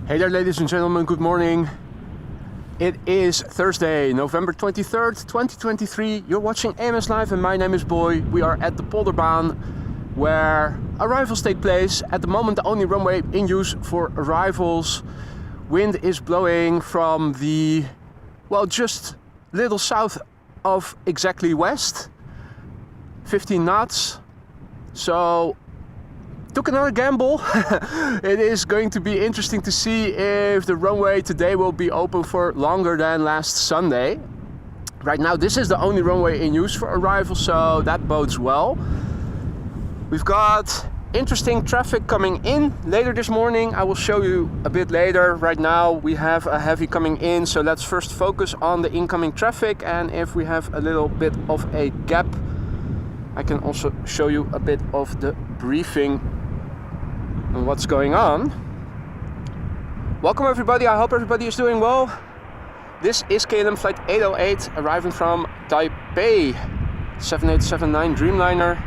Hey there, ladies and gentlemen, good morning. It is Thursday, November 23rd, 2023. You're watching AMS Live and my name is Boy. We are at the Polderbaan where arrivals take place. At the moment, the only runway in use for arrivals. Wind is blowing from the, well, just little south of exactly west. 15 knots. So took another gamble. It is going to be interesting to see if the runway today will be open for longer than last Sunday. Right now this is the only runway in use for arrival, so that bodes well. We've got interesting traffic coming in later this morning. I will show you a bit later. Right now we have a heavy coming in, so let's first focus on the incoming traffic, and if we have a little bit of a gap I can also show you a bit of the briefing and what's going on. Welcome everybody, I hope everybody is doing well. This is KLM flight 808 arriving from Taipei, 7879 Dreamliner.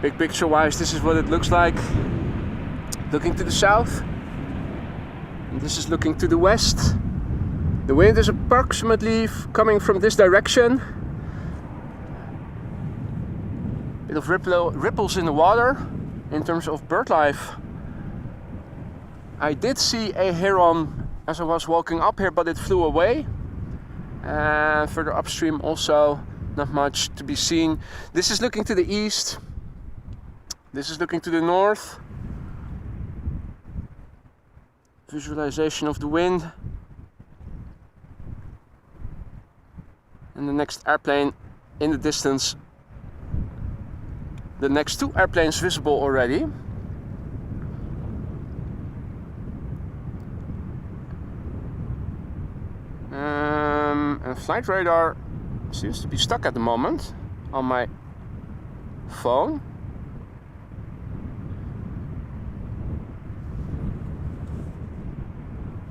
Big picture wise, this is what it looks like. Looking to the south, and this is looking to the west. The wind is approximately coming from this direction. Bit of ripples in the water in terms of bird life. I did see a heron as I was walking up here, but it flew away. And further upstream also not much to be seen. This is looking to the east. This is looking to the north. Visualization of the wind. And the next airplane in the distance. The next two airplanes visible already. And flight radar seems to be stuck at the moment on my phone.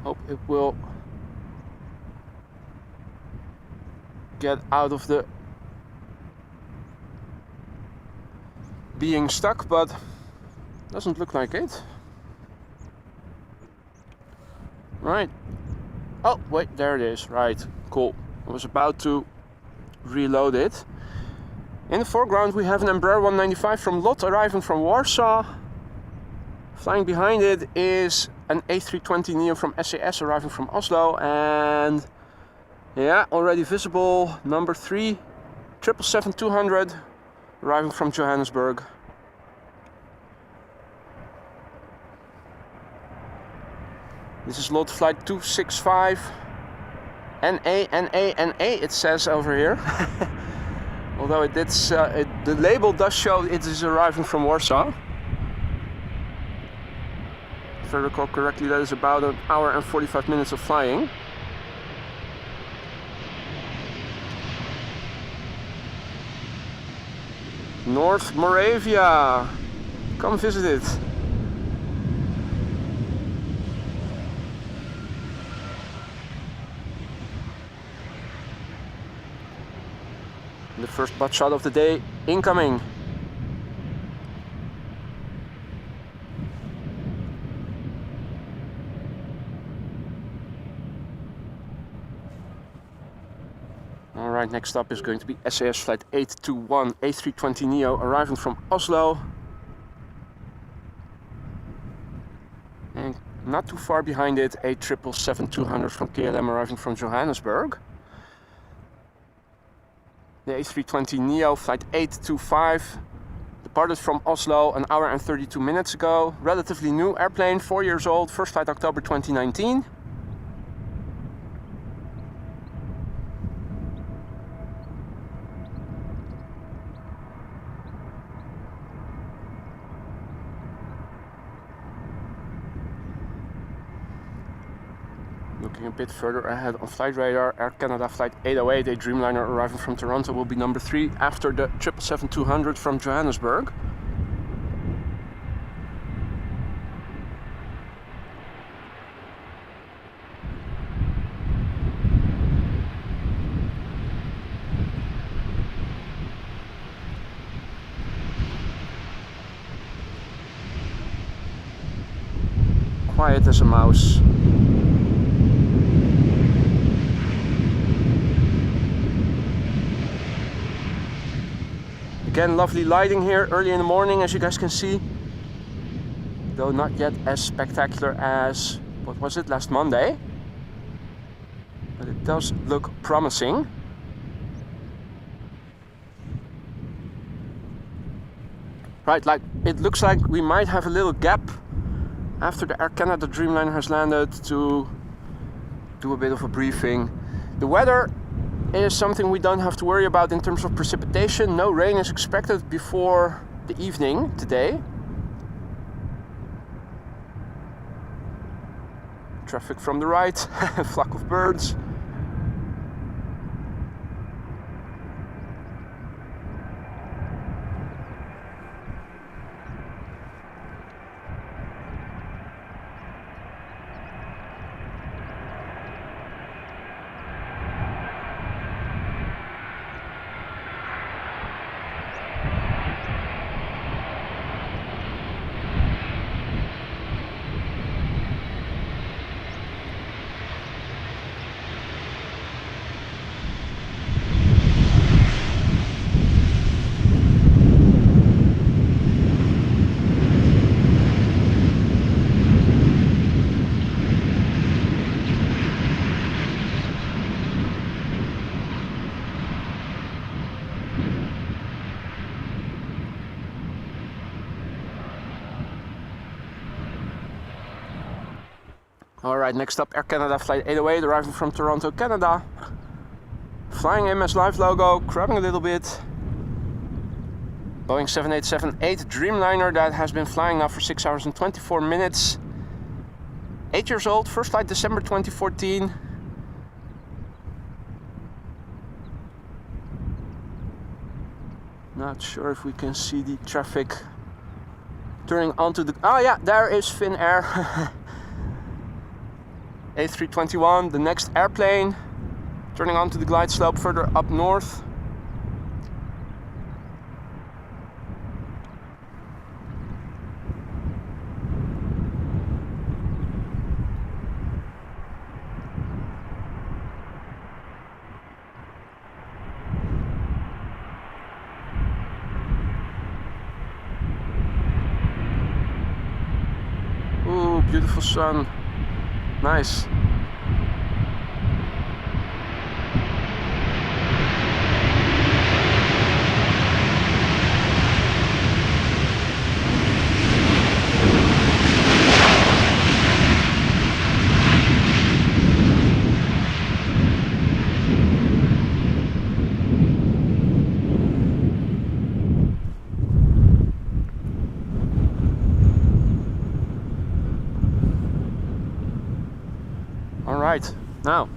Hope it will get out of the being stuck, but doesn't look like it. Right. Oh, wait, there it is. Right, cool. I was about to reload it. In the foreground we have an Embraer 195 from LOT arriving from Warsaw. Flying behind it is an A320neo from SAS arriving from Oslo, and yeah, already visible number 3 777-200 arriving from Johannesburg. This is LOT flight 265 NA it says over here. Although the label does show it is arriving from Warsaw. If I recall correctly, that is about an hour and 45 minutes of flying. North Moravia, come visit it. The first butt shot of the day incoming. Alright, next up is going to be SAS flight 821 A320neo arriving from Oslo. And not too far behind it, a 777-200 from KLM arriving from Johannesburg. The A320neo flight 825 departed from Oslo an hour and 32 minutes ago. Relatively new airplane, 4 years old, first flight October 2019. Looking a bit further ahead on flight radar, Air Canada flight 808, a Dreamliner arriving from Toronto, will be number 3 after the 777-200 from Johannesburg. Quiet as a mouse. Again, lovely lighting here early in the morning, as you guys can see. Though not yet as spectacular as, what was it, last Monday? But it does look promising. Right, like it looks like we might have a little gap after the Air Canada Dreamliner has landed to do a bit of a briefing. The weather is something we don't have to worry about in terms of precipitation. No rain is expected before the evening today. Traffic from the right, a flock of birds. Alright, next up Air Canada flight 808 arriving from Toronto, Canada. Flying MS Live logo, crabbing a little bit. Boeing 787-8 Dreamliner that has been flying now for 6 hours and 24 minutes. 8 years old, first flight December 2014. Not sure if we can see the traffic turning onto the... Oh yeah, there is Finnair. A321, the next airplane, turning onto the glide slope further up north. Ooh, beautiful sun. Nice. Alright, now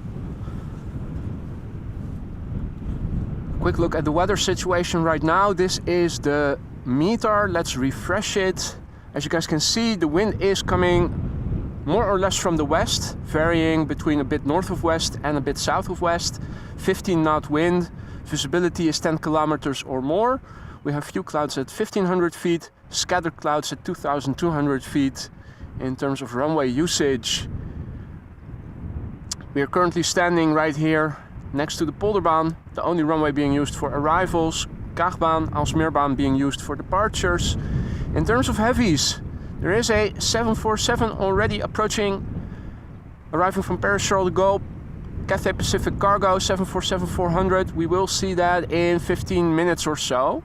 quick look at the weather situation right now. This is the meter. Let's refresh it. As you guys can see, the wind is coming more or less from the west, varying between a bit north of west and a bit south of west. 15-knot wind. Visibility is 10 kilometers or more. We have few clouds at 1500 feet, scattered clouds at 2200 feet. In terms of runway usage, we are currently standing right here next to the Polderbaan, the only runway being used for arrivals, Kaagbaan, Aalsmeerbaan being used for departures. In terms of heavies, there is a 747 already approaching, arriving from Paris Charles de Gaulle, Cathay Pacific Cargo 747-400. We will see that in 15 minutes or so.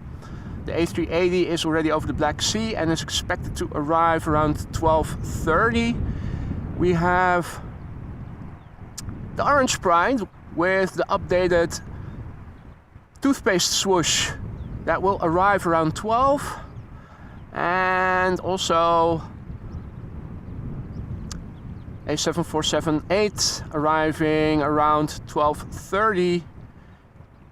The A380 is already over the Black Sea and is expected to arrive around 12:30. We have the Orange Pride with the updated toothpaste swoosh that will arrive around 12, and also A7478 arriving around 12:30.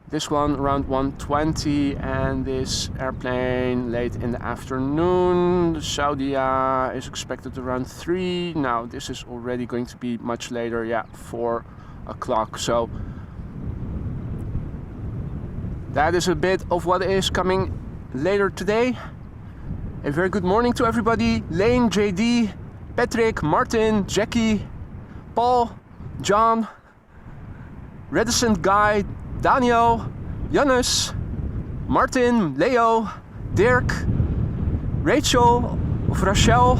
This one around 1:20, and this airplane late in the afternoon. The Saudi is expected around 3. Now this is already going to be much later, yeah, 4 o'clock. So that is a bit of what is coming later today. A very good morning to everybody. Lane, JD, Patrick, Martin, Jackie, Paul, John, Reticent Guy, Daniel, Janus, Martin, Leo, Dirk, Rachel of Rachel,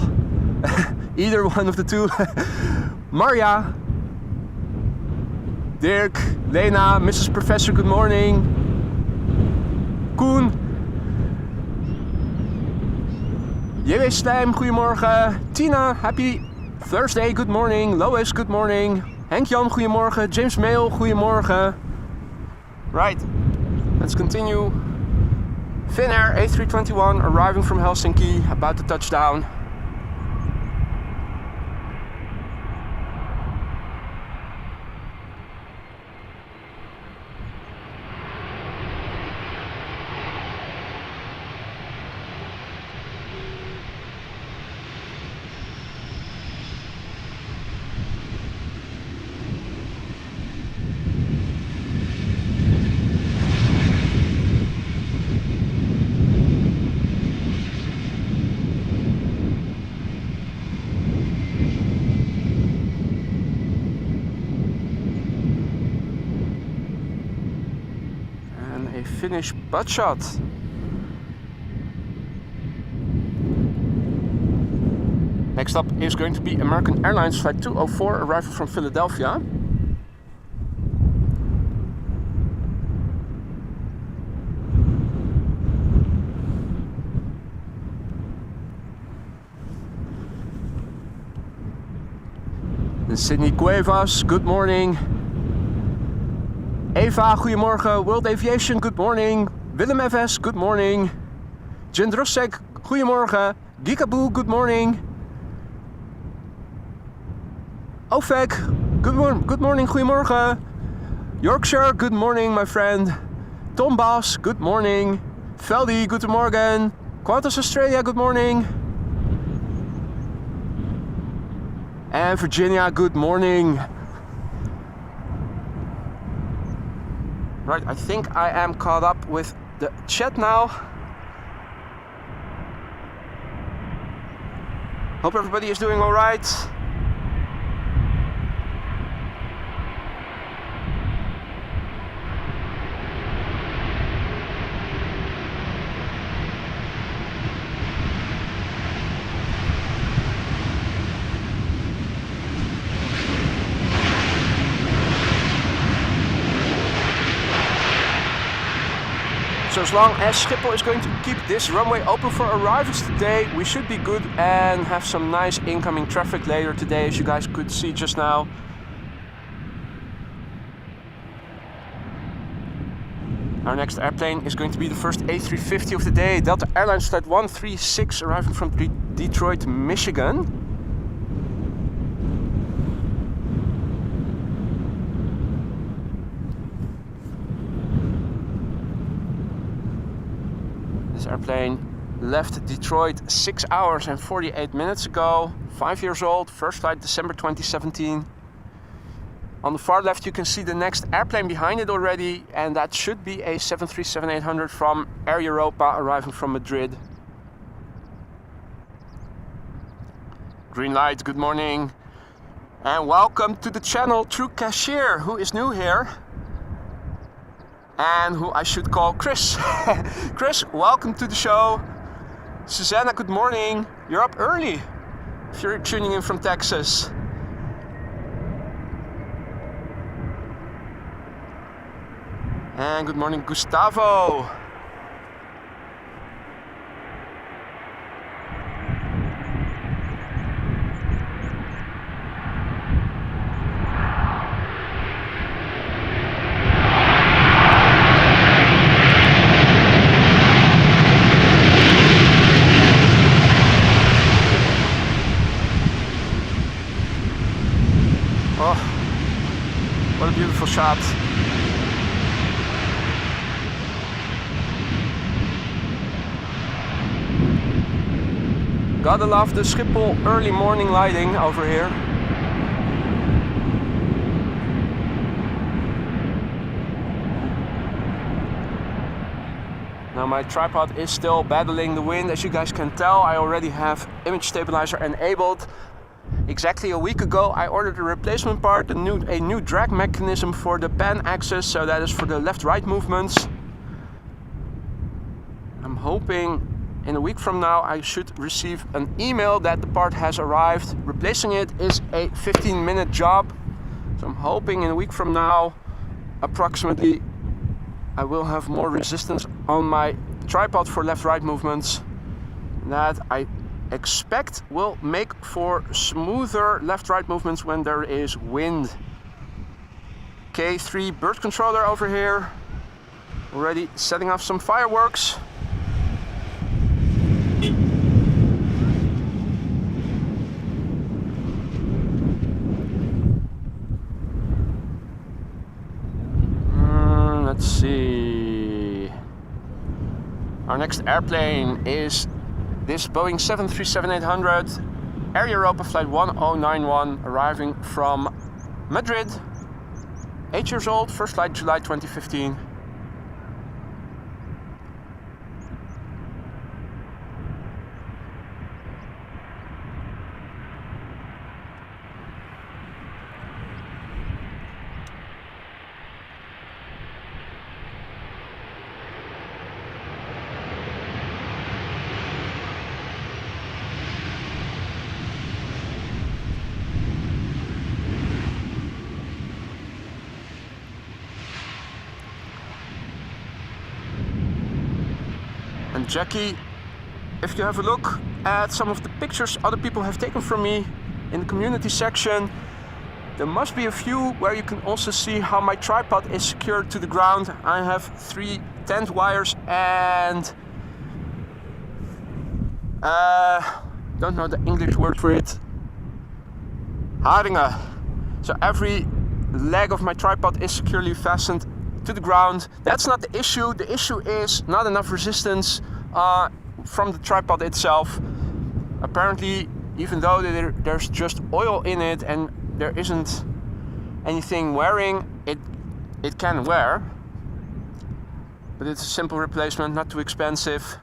either one of the two, Maria, Dirk, Lena, Mrs. Professor, good morning, Koen, JW Slijm, goedemorgen, Tina, happy Thursday, good morning, Lois, good morning, Henk-Jan, goedemorgen, James Mail, goedemorgen. Right, let's continue. Finnair A321 arriving from Helsinki, about to touch down. Finnish butt shot. Next up is going to be American Airlines Flight 204 arrival from Philadelphia. And Sydney Cuevas, good morning. Eva, goedemorgen. World Aviation, good morning. Willem FS, good morning. Jendrosek, goedemorgen. Geekaboo, good morning. Ovek, good morning, goedemorgen. Yorkshire, good morning, my friend. Tom Bas, good morning. Veldy, good morning. Qantas Australia, good morning. And Virginia, good morning. Right, I think I am caught up with the chat now. Hope everybody is doing all right. So as long as Schiphol is going to keep this runway open for arrivals today, we should be good and have some nice incoming traffic later today, as you guys could see just now. Our next airplane is going to be the first A350 of the day, Delta Airlines Flight 136 arriving from Detroit, Michigan. This airplane left Detroit 6 hours and 48 minutes ago. 5 years old, first flight December 2017. On the far left you can see the next airplane behind it already, and that should be a 737-800 from Air Europa arriving from Madrid. Green light, good morning. And welcome to the channel True Cashier, who is new here. And who I should call Chris. Chris, welcome to the show. Susanna, good morning. You're up early if you're tuning in from Texas. And good morning, Gustavo. Oh, what a beautiful shot. Gotta love the Schiphol early morning lighting over here. Now my tripod is still battling the wind. As you guys can tell, I already have image stabilizer enabled. Exactly a week ago I ordered a replacement part, a new drag mechanism for the pan axis, so that is for the left-right movements. I'm hoping in a week from now I should receive an email that the part has arrived. Replacing it is a 15-minute job, so I'm hoping in a week from now approximately I will have more resistance on my tripod for left-right movements. That I expect will make for smoother left-right movements when there is wind. K3 bird controller over here, already setting off some fireworks. Let's see. Our next airplane is this Boeing 737-800 Air Europa flight 1091, arriving from Madrid. 8 years old, first flight July 2015. And Jackie, if you have a look at some of the pictures other people have taken from me in the community section, there must be a few where you can also see how my tripod is secured to the ground. I have 3 tent wires and don't know the English word for it. Haringen. So every leg of my tripod is securely fastened to the ground. That's not the issue. The issue is not enough resistance from the tripod itself. Apparently, even though there's just oil in it and there isn't anything wearing, it can wear. But it's a simple replacement, not too expensive.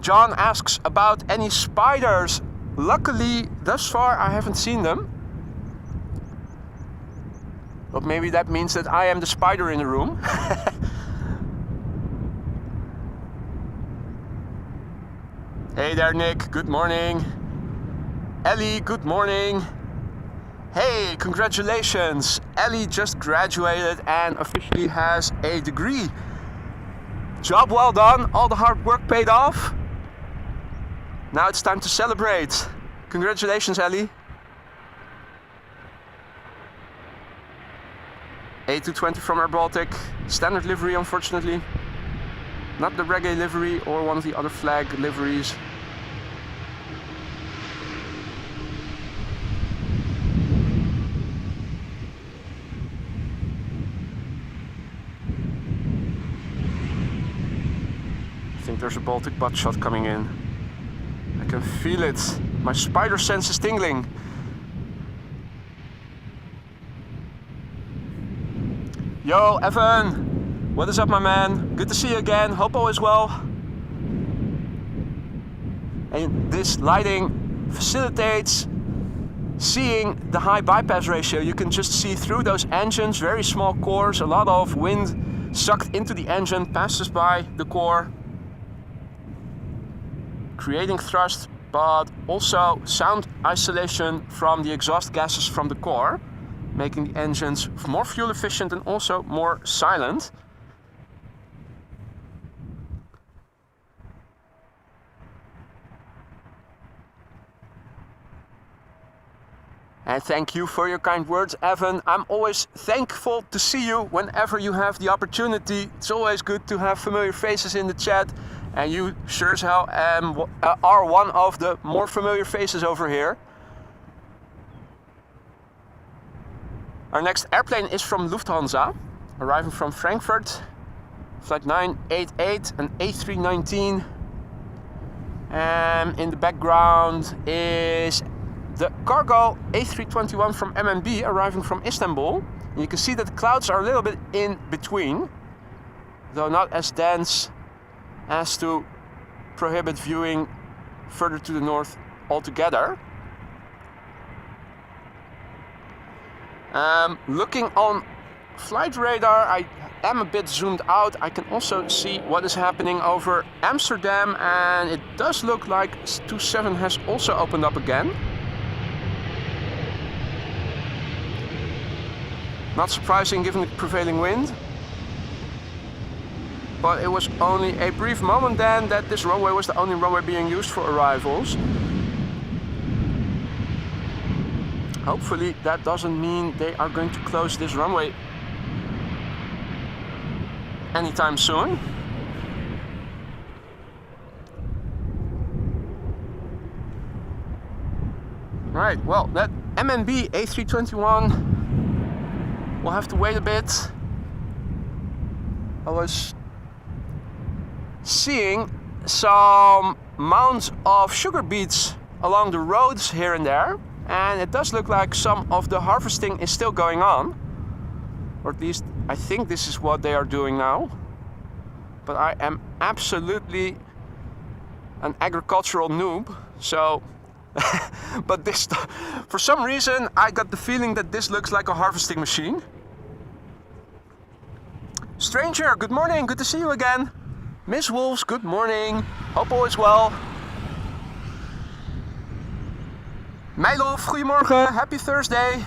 John asks about any spiders. Luckily, thus far I haven't seen them. But maybe that means that I am the spider in the room. Hey there, Nick. Good morning. Ellie, good morning. Hey, congratulations. Ellie just graduated and officially has a degree. Job well done. All the hard work paid off. Now it's time to celebrate. Congratulations, Ellie. A220 from Air Baltic, standard livery unfortunately. Not the reggae livery or one of the other flag liveries. I think there's a Baltic butt shot coming in. I can feel it. My spider sense is tingling. Yo, Evan! What is up, my man? Good to see you again. Hope all is well. And this lighting facilitates seeing the high bypass ratio. You can just see through those engines, very small cores, a lot of wind sucked into the engine, passes by the core, creating thrust, but also sound isolation from the exhaust gases from the core, making the engines more fuel efficient and also more silent. And thank you for your kind words, Evan. I'm always thankful to see you whenever you have the opportunity. It's always good to have familiar faces in the chat, and you sure as hell are one of the more familiar faces over here. Our next airplane is from Lufthansa, arriving from Frankfurt, flight 988, an A319. And in the background is the cargo A321 from MNG arriving from Istanbul. And you can see that the clouds are a little bit in between, though not as dense as to prohibit viewing further to the north altogether. Looking on flight radar, I am a bit zoomed out. I can also see what is happening over Amsterdam, and it does look like 27 has also opened up again. Not surprising given the prevailing wind. But it was only a brief moment then that this runway was the only runway being used for arrivals. Hopefully that doesn't mean they are going to close this runway anytime soon. Right, well, that MNG A321 will have to wait a bit. I was seeing some mounds of sugar beets along the roads here and there, and it does look like some of the harvesting is still going on, or at least I think this is what they are doing now. But I am absolutely an agricultural noob, so but this, for some reason I got the feeling that this looks like a harvesting machine. Stranger, good morning, good to see you again. Miss Wolves, good morning, hope all is well. Meilof, goedemorgen, happy Thursday.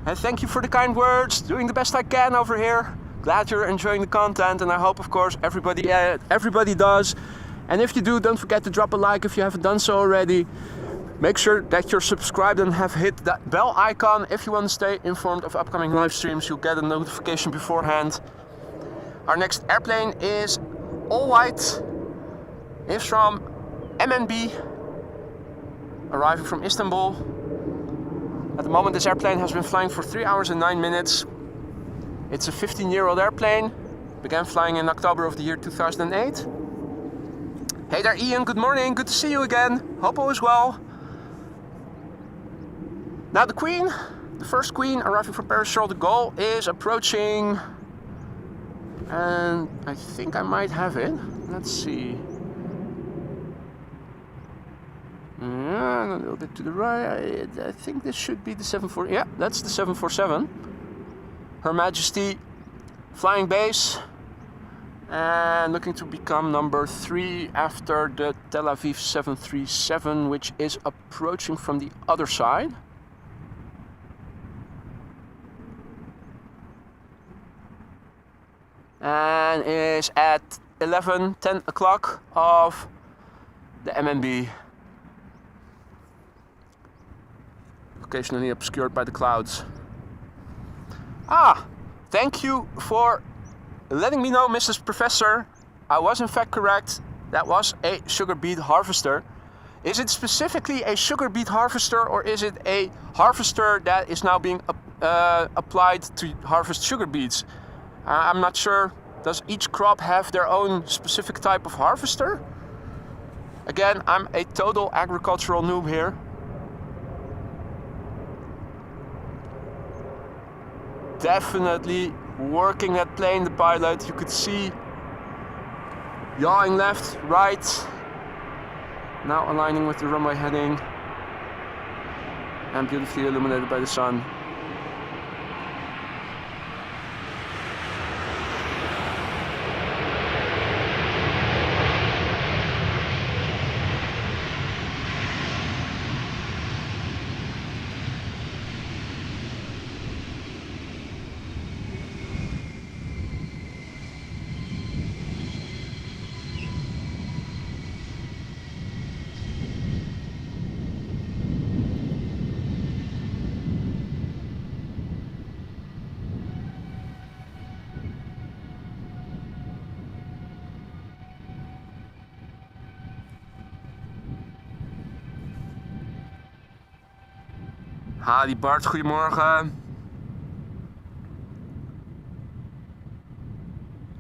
And thank you for the kind words, doing the best I can over here. Glad you're enjoying the content, and I hope of course everybody does. And if you do, don't forget to drop a like if you haven't done so already. Make sure that you're subscribed and have hit that bell icon if you want to stay informed of upcoming live streams. You'll get a notification beforehand. Our next airplane is all white. It's from MNG, arriving from Istanbul. At the moment this airplane has been flying for 3 hours and 9 minutes. It's a 15-year-old airplane. Began flying in October of the year 2008. Hey there Ian, good morning, good to see you again. Hope all is well. Now the Queen, the first Queen arriving from Paris Charles de Gaulle is approaching. And I think I might have it. Let's see. Yeah, a little bit to the right. I think this should be the 747. Yeah, that's the 747. Her Majesty flying base. And looking to become number 3 after the Tel Aviv 737, which is approaching from the other side. And is at 10 o'clock of the MNG. Occasionally obscured by the clouds. Thank you for letting me know, Mrs. Professor. I was in fact correct. That was a sugar beet harvester. Is it specifically a sugar beet harvester, or is it a harvester that is now being applied to harvest sugar beets? I'm not sure. Does each crop have their own specific type of harvester? Again, I'm a total agricultural noob here. Definitely working that plane, the pilot. You could see yawing left, right. Now aligning with the runway heading. And beautifully illuminated by the sun. Hadi Bart, goedemorgen.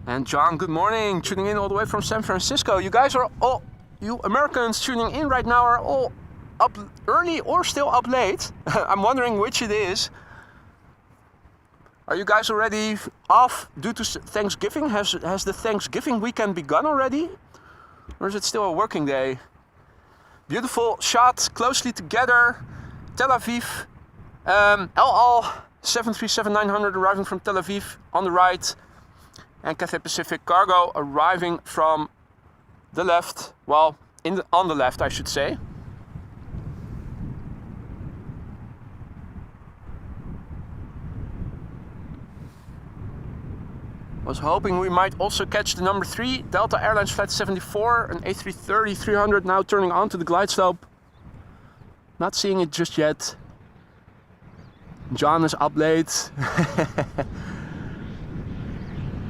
And John, good morning, tuning in all the way from San Francisco. You guys are all, you Americans tuning in right now are all up early or still up late. I'm wondering which it is. Are you guys already off due to Thanksgiving? Has the Thanksgiving weekend begun already? Or is it still a working day? Beautiful shot, closely together. Tel Aviv, El Al 737-900 arriving from Tel Aviv on the right. And Cathay Pacific Cargo arriving from the left. Well, on the left, I should say. Was hoping we might also catch the number 3 Delta Airlines Flight 74, an A330-300 now turning onto the glide slope. Not seeing it just yet. John is up late.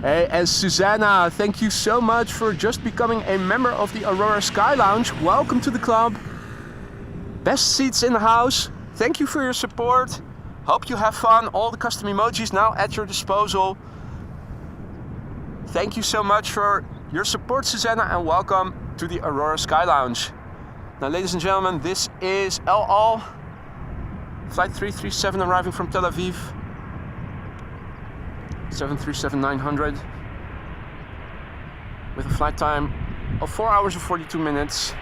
Hey, and Susanna, thank you so much for just becoming a member of the Aurora Sky Lounge. Welcome to the club. Best seats in the house. Thank you for your support. Hope you have fun. All the custom emojis now at your disposal. Thank you so much for your support, Susanna, and welcome to the Aurora Sky Lounge. Now, ladies and gentlemen, this is El Al, Flight 337 arriving from Tel Aviv, 737-900, with a flight time of 4 hours and 42 minutes.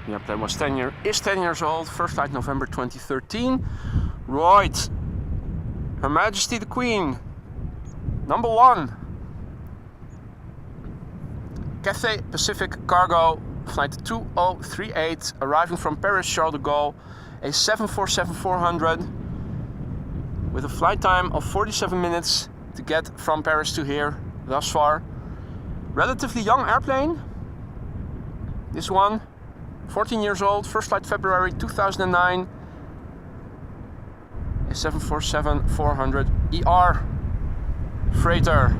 The airplane is 10 years old, first flight November 2013. Right, Her Majesty the Queen, number 1. Cathay Pacific Cargo, flight 2038, arriving from Paris Charles de Gaulle, a 747-400, with a flight time of 47 minutes to get from Paris to here, thus far. Relatively young airplane, this one. 14 years old, first flight February 2009, a 747-400 ER freighter.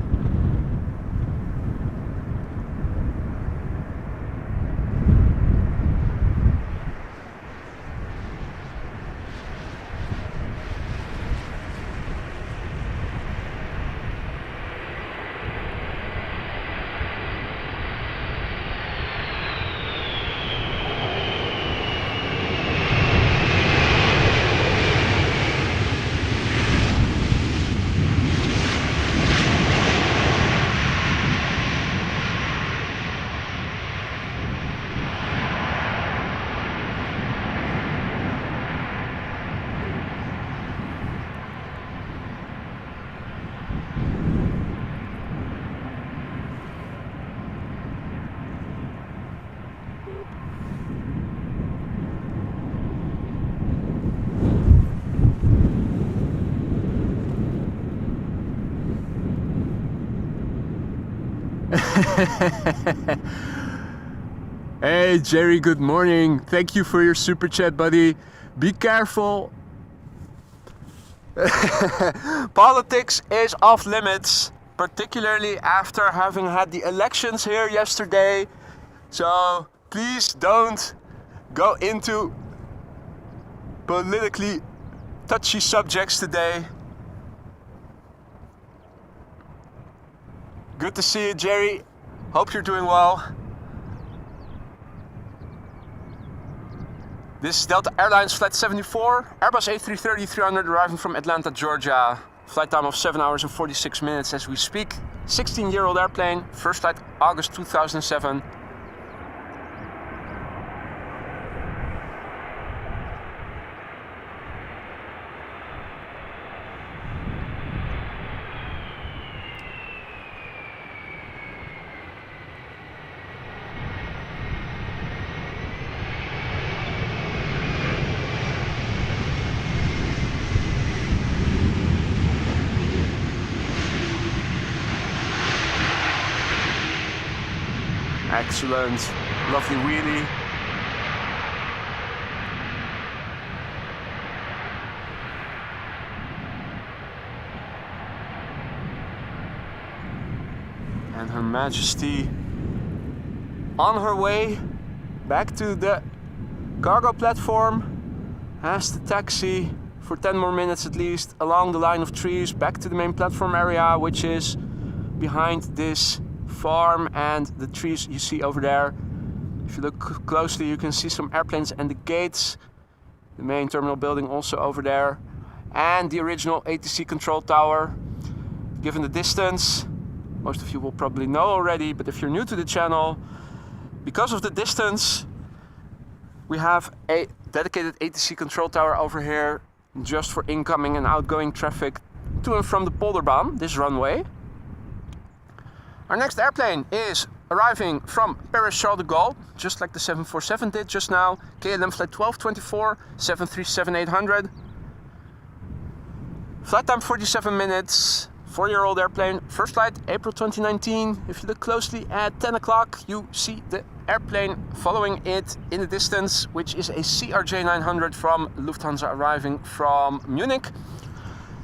Hey Jerry, good morning. Thank you for your super chat, buddy. Be careful. Politics is off limits, particularly after having had the elections here yesterday. So please don't go into politically touchy subjects today. Good to see you, Jerry. Hope you're doing well. This is Delta Airlines Flight 74, Airbus A330-300 arriving from Atlanta, Georgia. Flight time of 7 hours and 46 minutes as we speak. 16-year-old airplane, first flight August 2007. Excellent. Lovely wheelie. And Her Majesty on her way back to the cargo platform has to taxi for 10 more minutes at least along the line of trees back to the main platform area, which is behind this farm and the trees you see over there. If you look closely, you can see some airplanes and the gates. The main terminal building also over there. And the original ATC control tower. Given the distance, most of you will probably know already, but if you're new to the channel, because of the distance, we have a dedicated ATC control tower over here just for incoming and outgoing traffic to and from the Polderbaan, this runway. Our next airplane is arriving from Paris Charles de Gaulle, just like the 747 did just now. KLM flight 1224, 737-800. Flight time 47 minutes, 4-year-old airplane. First flight April 2019. If you look closely at 10 o'clock, you see the airplane following it in the distance, which is a CRJ900 from Lufthansa arriving from Munich.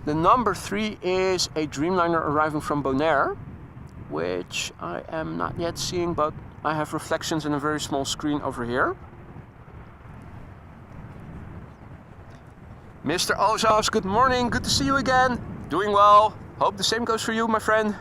The number 3 is a Dreamliner arriving from Bonaire, which I am not yet seeing, but I have reflections in a very small screen over here. Mr. Ozas, good morning, good to see you again. Doing well, hope the same goes for you, my friend.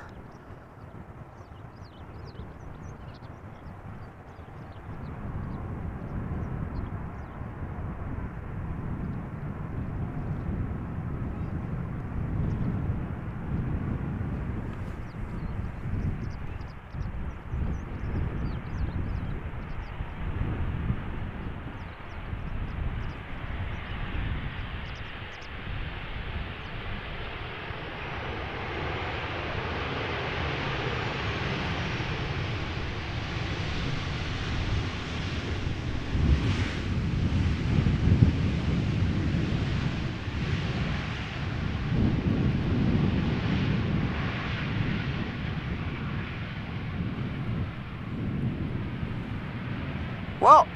Well,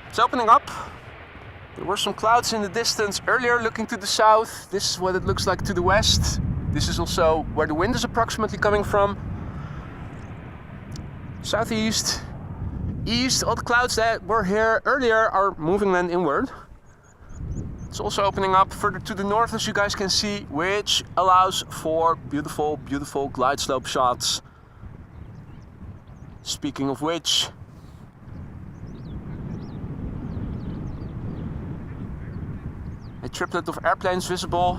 it's opening up. There were some clouds in the distance earlier looking to the south. This is what it looks like to the west. This is also where the wind is approximately coming from. Southeast, east, all the clouds that were here earlier are moving then inward. It's also opening up further to the north, as you guys can see, which allows for beautiful, beautiful glide slope shots. Speaking of which, a triplet of airplanes visible.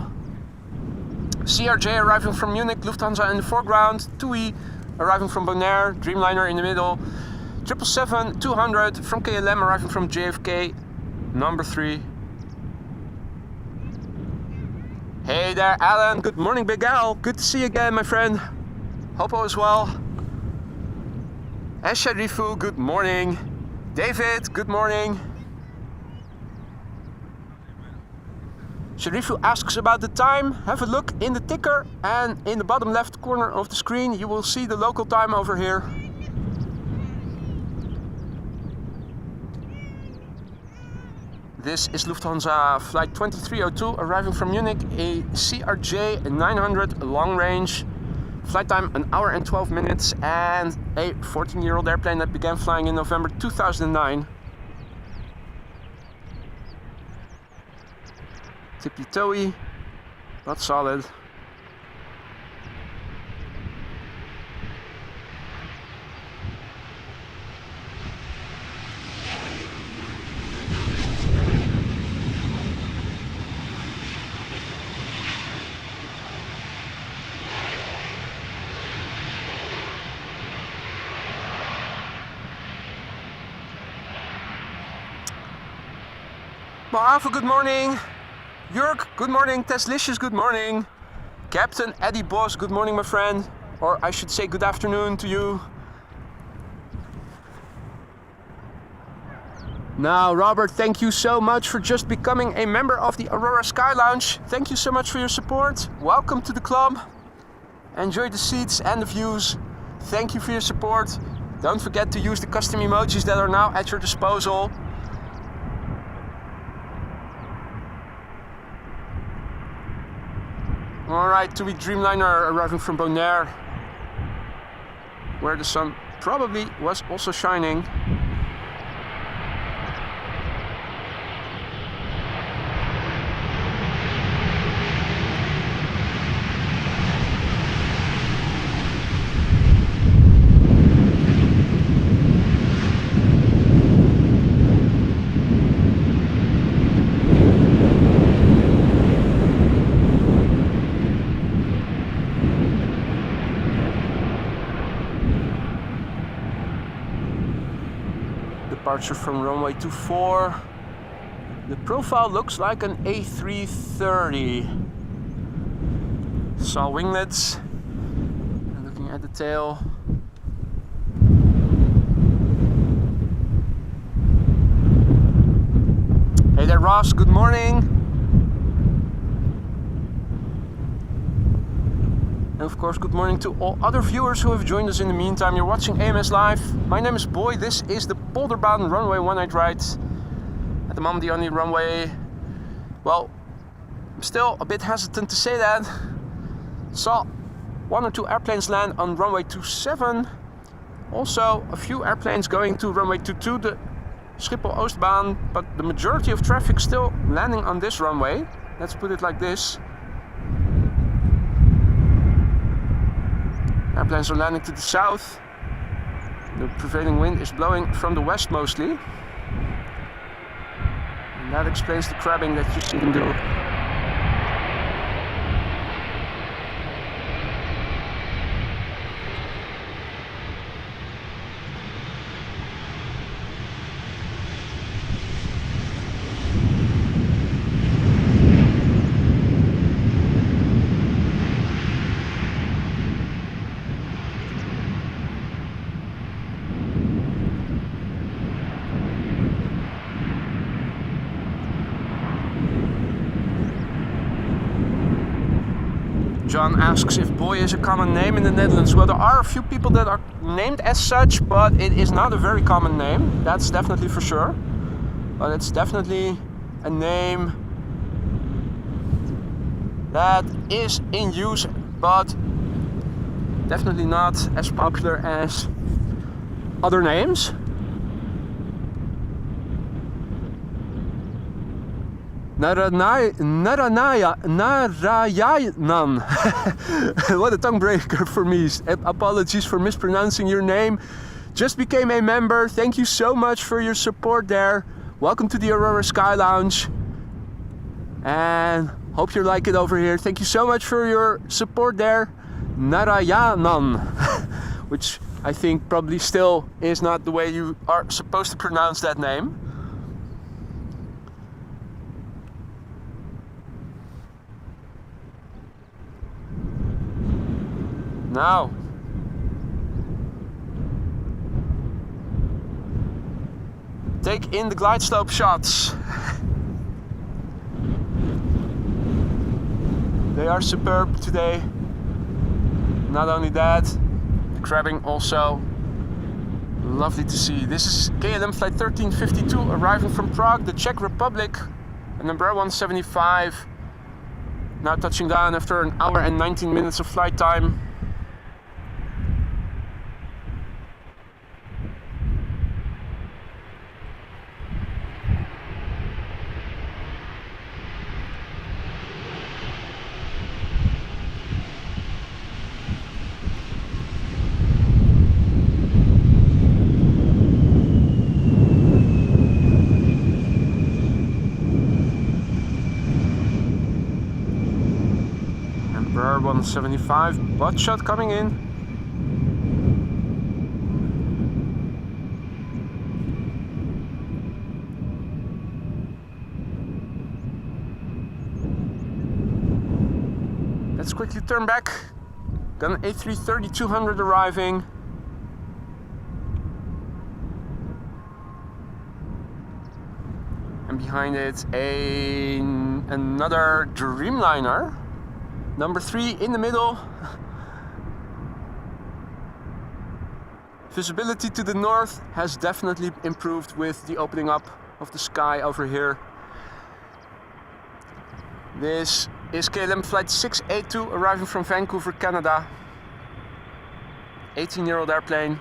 CRJ arriving from Munich, Lufthansa in the foreground, TUI arriving from Bonaire, Dreamliner in the middle, 777-200 from KLM arriving from JFK, number 3. Hey there, Alan. Good morning, Big Al. Good to see you again, my friend. Hope all is well. And Sharifu, good morning. David, good morning. Sharifu asks about the time. Have a look in the ticker, and in the bottom left corner of the screen you will see the local time over here. This is Lufthansa flight 2302 arriving from Munich, a CRJ 900 long range. Flight time 1 hour and 12 minutes, and a 14-year-old airplane that began flying in November 2009. Tippy-toey, but solid. Well, Alpha, good morning. Jörg, good morning. Teslicious, good morning. Captain Eddie Boss, good morning, my friend. Or I should say good afternoon to you. Now, Robert, thank you so much for just becoming a member of the Aurora Sky Lounge. Thank you so much for your support. Welcome to the club. Enjoy the seats and the views. Thank you for your support. Don't forget to use the custom emojis that are now at your disposal. Alright, TUI Dreamliner arriving from Bonaire, where the sun probably was also shining. Departure from runway 24. The profile looks like an A330. Saw winglets. And looking at the tail. Hey there, Ross. Good morning. And of course, good morning to all other viewers who have joined us in the meantime. You're watching AMS Live. My name is Boy. This is the Polderbaan runway one-night ride. At the moment, the only runway. Well, I'm still a bit hesitant to say that. Saw 1 or 2 airplanes land on runway 27. Also, a few airplanes going to runway 22, the Schiphol Oostbaan. But the majority of traffic still landing on this runway. Let's put it like this. Airplanes are landing to the south. The prevailing wind is blowing from the west mostly. And that explains the crabbing that you see them do. John asks if Boy is a common name in the Netherlands. Well, there are a few people that are named as such, but it is not a very common name. That's definitely for sure. But it's definitely a name that is in use, but definitely not as popular as other names. Narayanan. What a tongue breaker for me. Apologies for mispronouncing your name. Just became a member. Thank you so much for your support there. Welcome to the Aurora Sky Lounge. And hope you like it over here. Thank you so much for your support there. Narayanan. Which I think probably still is not the way you are supposed to pronounce that name. Now, take in the glide slope shots. They are superb today. Not only that, the crabbing also lovely to see. This is KLM flight 1352 arriving from Prague, the Czech Republic, number 175. Now touching down after an hour and 19 minutes of flight time. Embraer 175, butt shot coming in. Let's quickly turn back. Got an A330-200 arriving. And behind it another Dreamliner. Number 3 in the middle. Visibility to the north has definitely improved with the opening up of the sky over here. This is KLM flight 682 arriving from Vancouver, Canada. 18-year-old airplane.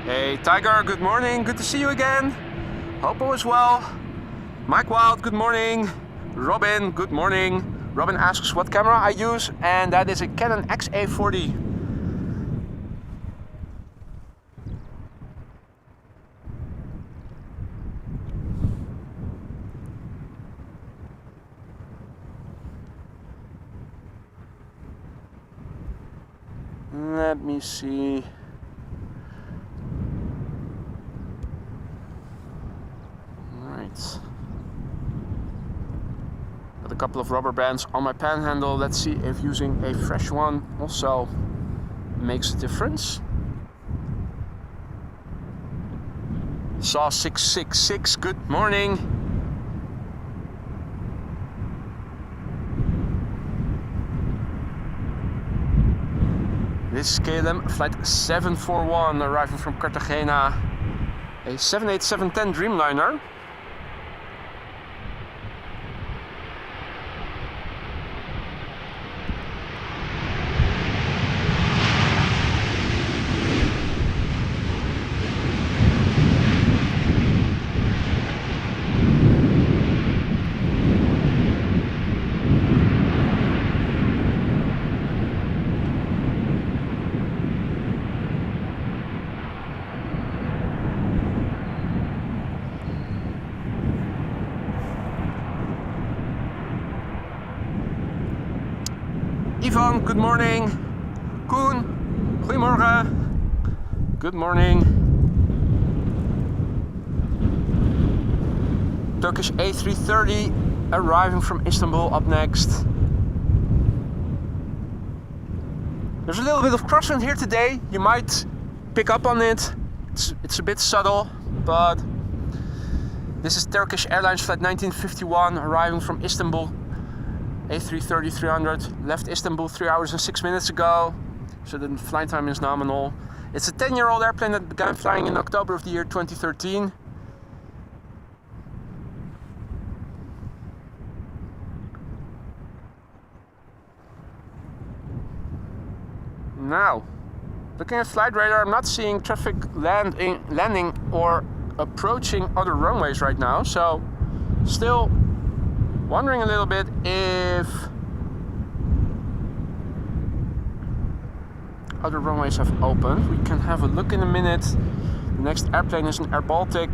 Hey Tiger, good morning, good to see you again. Hope all is well. Mike Wild, good morning. Robin, good morning. Robin asks what camera I use, and that is a Canon XA40. Let me see. Got a couple of rubber bands on my panhandle. Let's see if using a fresh one also makes a difference. Saw 666, good morning. This is KLM flight 741 arriving from Cartagena, a 787-10 Dreamliner. Ivan, good morning. Koen, goedemorgen. Good morning. Turkish A330 arriving from Istanbul up next. There's a little bit of crosswind here today. You might pick up on it. It's a bit subtle, but this is Turkish Airlines flight 1951 arriving from Istanbul. A330-300 left Istanbul 3 hours and 6 minutes ago, so the flight time is nominal. It's a 10-year-old airplane that began flying in October of the year 2013. Now, looking at flight radar, I'm not seeing traffic landing or approaching other runways right now, so still wondering a little bit if other runways have opened. We can have a look in a minute. The next airplane is an Air Baltic,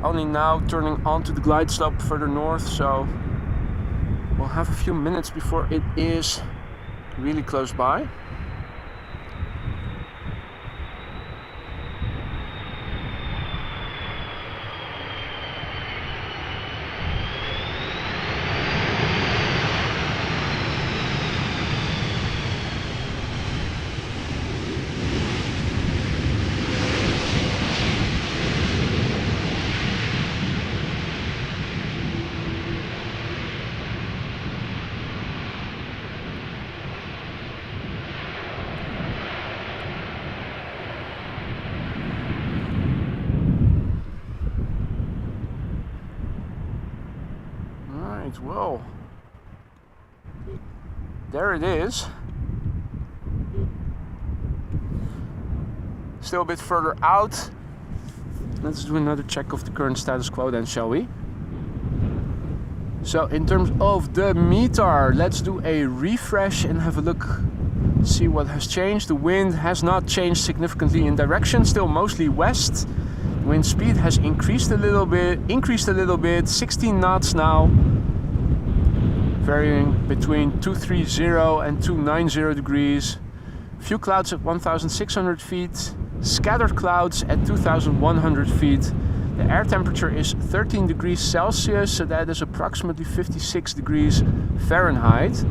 only now turning onto the glide slope further north, so we'll have a few minutes before it is really close by. Well, there it is. Still a bit further out. Let's do another check of the current status quo then, shall we? So in terms of the METAR, let's do a refresh and have a look, see what has changed. The wind has not changed significantly in direction, still mostly west. Wind speed has increased a little bit, 16 knots now, varying between 230 and 290 degrees. Few clouds at 1,600 feet, scattered clouds at 2,100 feet. The air temperature is 13 degrees Celsius, so that is approximately 56 degrees Fahrenheit.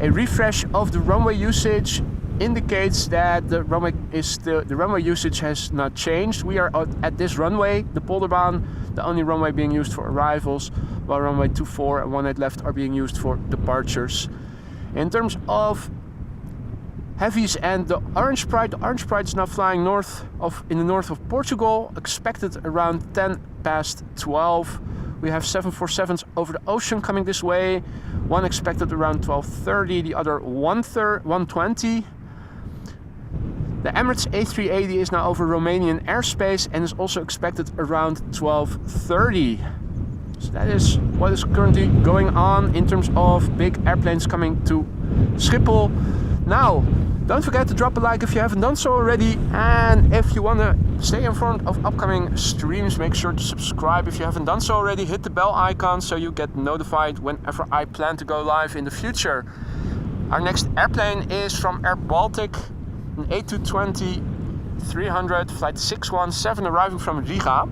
A refresh of the runway usage indicates that the runway usage has not changed. We are at this runway, the Polderbaan, the only runway being used for arrivals, while runway 24 and 18 left are being used for departures. In terms of heavies and the Orange Pride is now flying in the north of Portugal, expected around 12. We have 747s over the ocean coming this way, one expected around 12:30, the other 1:20. The Emirates A380 is now over Romanian airspace and is also expected around 12:30. So that is what is currently going on in terms of big airplanes coming to Schiphol. Now, don't forget to drop a like if you haven't done so already, and if you want to stay informed of upcoming streams, make sure to subscribe if you haven't done so already. Hit the bell icon so you get notified whenever I plan to go live in the future. Our next airplane is from Air Baltic, an A220-300 flight 617 arriving from Riga,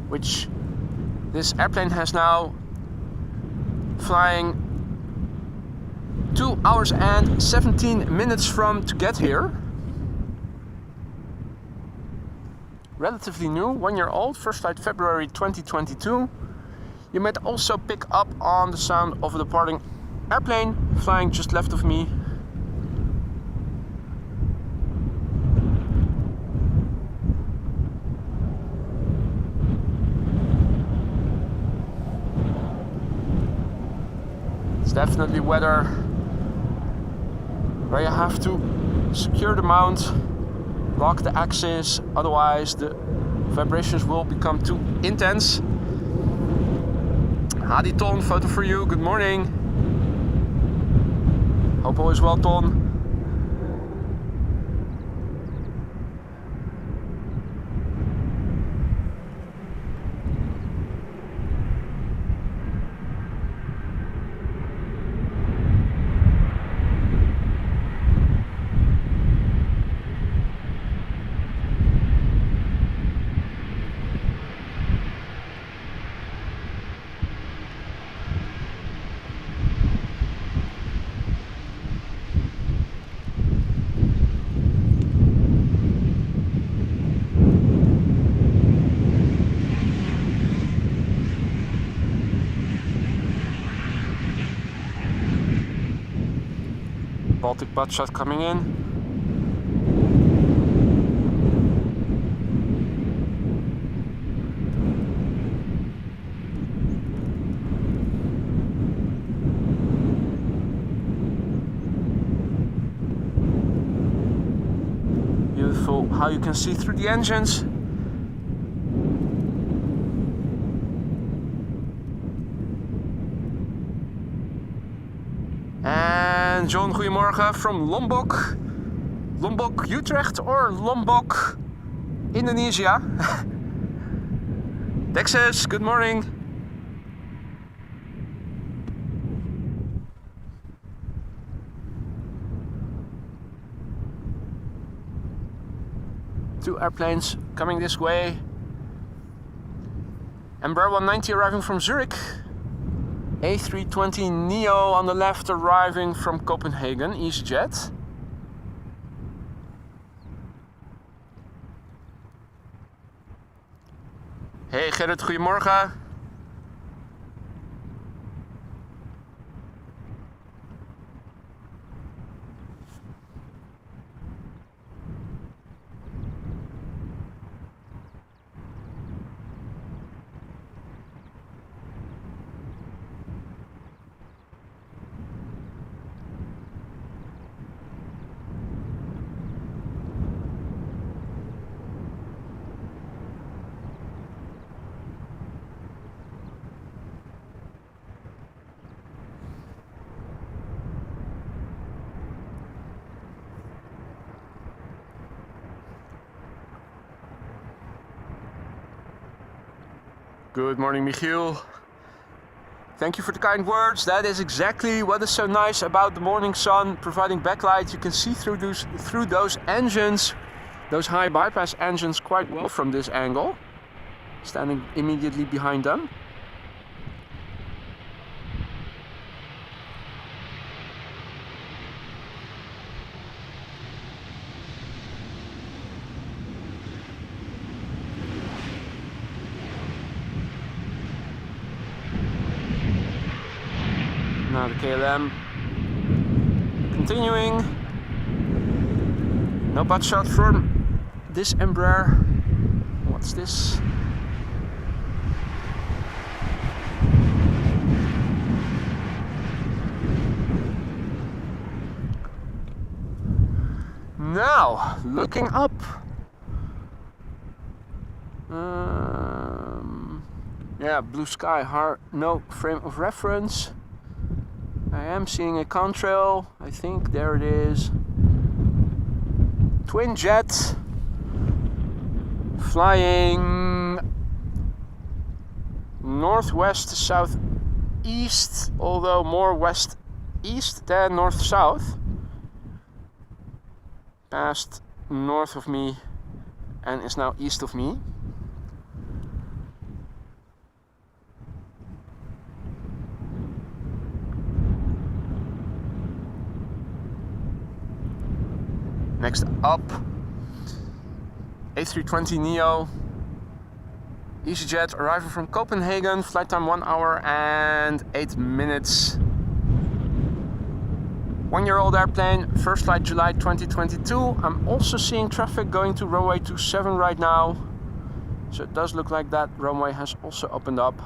which this airplane has now flying 2 hours and 17 minutes from to get here. Relatively new, 1 year old, first flight February 2022. You might also pick up on the sound of a departing airplane flying just left of me. It's definitely weather where you have to secure the mount, lock the axis, otherwise the vibrations will become too intense. Hadi Ton, photo for you, good morning. Hope all is well, Ton. Baltic butt shot coming in. Beautiful how you can see through the engines. And John, goedemorgen from Lombok. Lombok, Utrecht or Lombok, Indonesia. Texas, good morning. Two airplanes coming this way. Embraer 190 arriving from Zurich. A320neo on the left arriving from Copenhagen, EasyJet. Hey Gerrit, goedemorgen. Good morning, Michiel. Thank you for the kind words. That is exactly what is so nice about the morning sun providing backlight. You can see through those engines, those high bypass engines, quite well from this angle, standing immediately behind them. Now the KLM continuing. No butt shot from this Embraer. What's this? Now looking up. Yeah, blue sky, no frame of reference. I am seeing a contrail, I think there it is. Twin jet flying northwest to southeast, although more west-east than north-south. Passed north of me and is now east of me. Next up, A320neo, EasyJet, arrival from Copenhagen, flight time 1 hour and 8 minutes. 1-year-old airplane, first flight July 2022. I'm also seeing traffic going to runway 27 right now. So it does look like that runway has also opened up.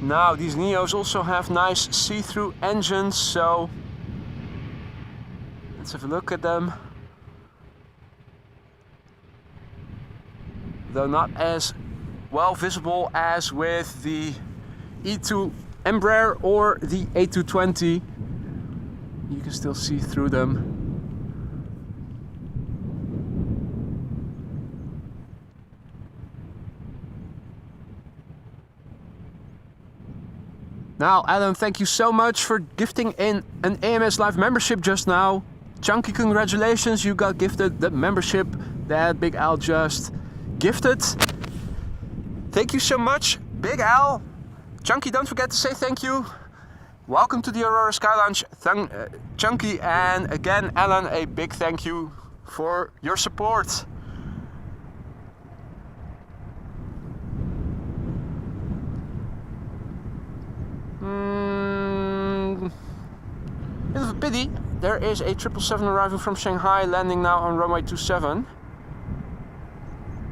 Now these Neos also have nice see-through engines, so let's have a look at them. Though not as well visible as with the E2 Embraer or the A220, you can still see through them. Now, Alan, thank you so much for gifting in an AMS Live membership just now. Chunky, congratulations, you got gifted the membership that Big Al just gifted. Thank you so much, Big Al. Chunky, don't forget to say thank you. Welcome to the Aurora Sky Lounge, Chunky, and again, Alan, a big thank you for your support. Bit of a pity. There is a 777 arriving from Shanghai, landing now on runway 27.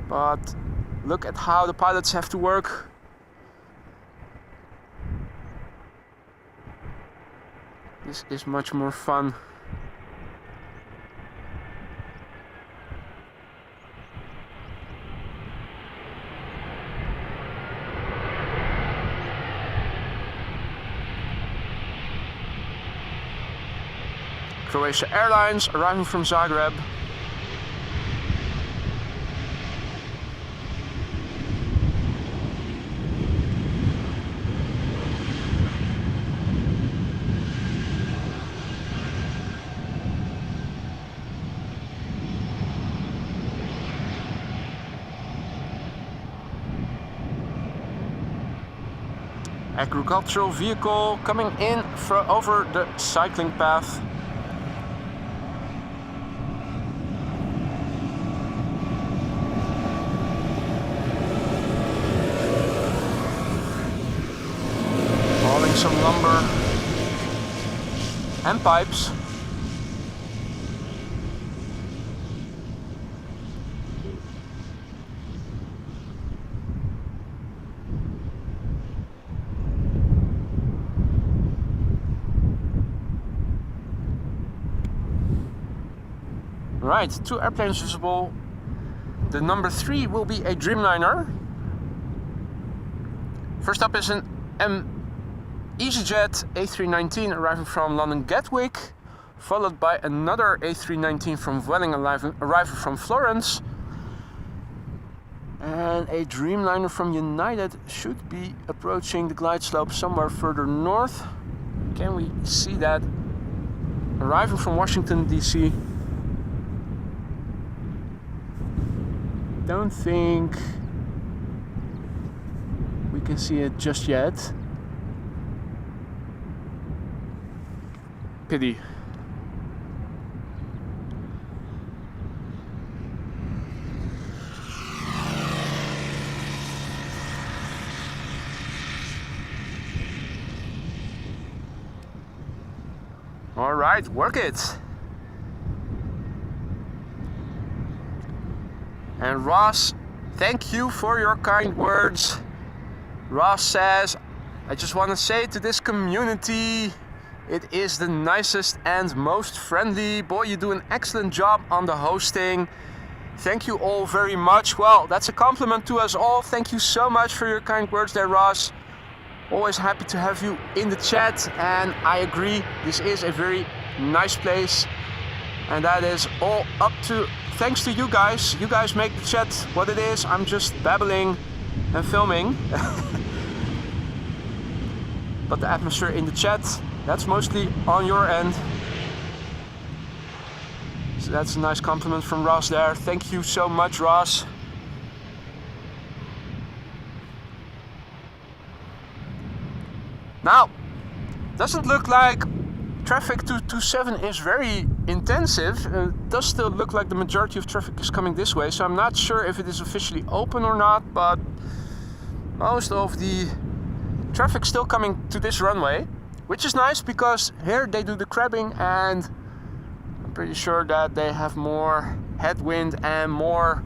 But look at how the pilots have to work. This is much more fun. Croatia Airlines arriving from Zagreb. Agricultural vehicle coming in over the cycling path. some lumber and pipes. Right, 2 airplanes visible. The number 3 will be a Dreamliner. First up is an EasyJet A319 arriving from London Gatwick, followed by another A319 from Vueling arriving from Florence. And a Dreamliner from United should be approaching the glide slope somewhere further north. Can we see that? Arriving from Washington DC. Don't think we can see it just yet. Pity. All right, work it. And Ross, thank you for your kind words. Ross says, I just want to say to this community, it is the nicest and most friendly. Boy, you do an excellent job on the hosting. Thank you all very much. Well, that's a compliment to us all. Thank you so much for your kind words there, Ross. Always happy to have you in the chat. And I agree, this is a very nice place. And that is all up to thanks to you guys. You guys make the chat what it is. I'm just babbling and filming. But the atmosphere in the chat, that's mostly on your end. So that's a nice compliment from Ross there. Thank you so much, Ross. Now, doesn't look like traffic to 27 is very intensive. It does still look like the majority of traffic is coming this way, so I'm not sure if it is officially open or not, but most of the traffic still coming to this runway, which is nice because here they do the crabbing, and I'm pretty sure that they have more headwind and more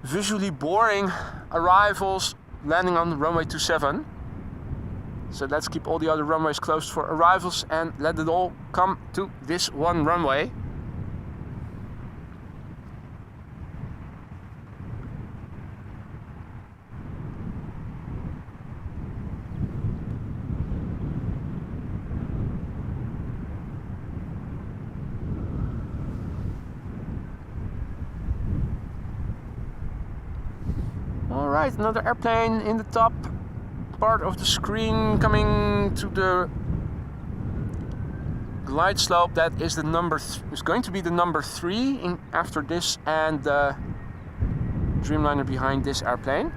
visually boring arrivals landing on runway 27. So let's keep all the other runways closed for arrivals and let it all come to this one runway. All right, another airplane in the top part of the screen coming to the glide slope. That is the number is going to be the number 3 in after this, and the Dreamliner behind this airplane.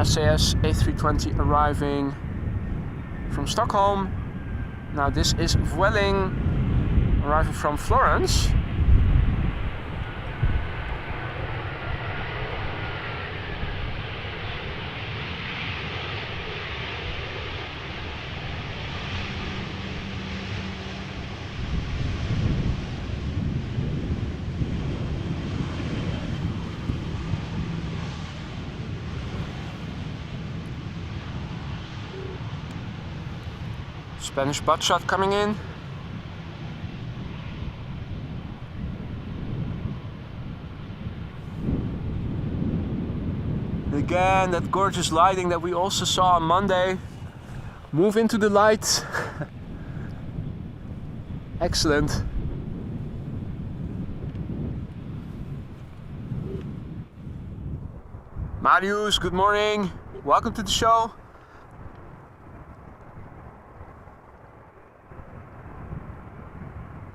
SAS A320 arriving from Stockholm. Now this is Vueling arriving from Florence. Spanish butt shot coming in. Again, that gorgeous lighting that we also saw on Monday. Move into the light. Excellent. Marius, good morning. Welcome to the show.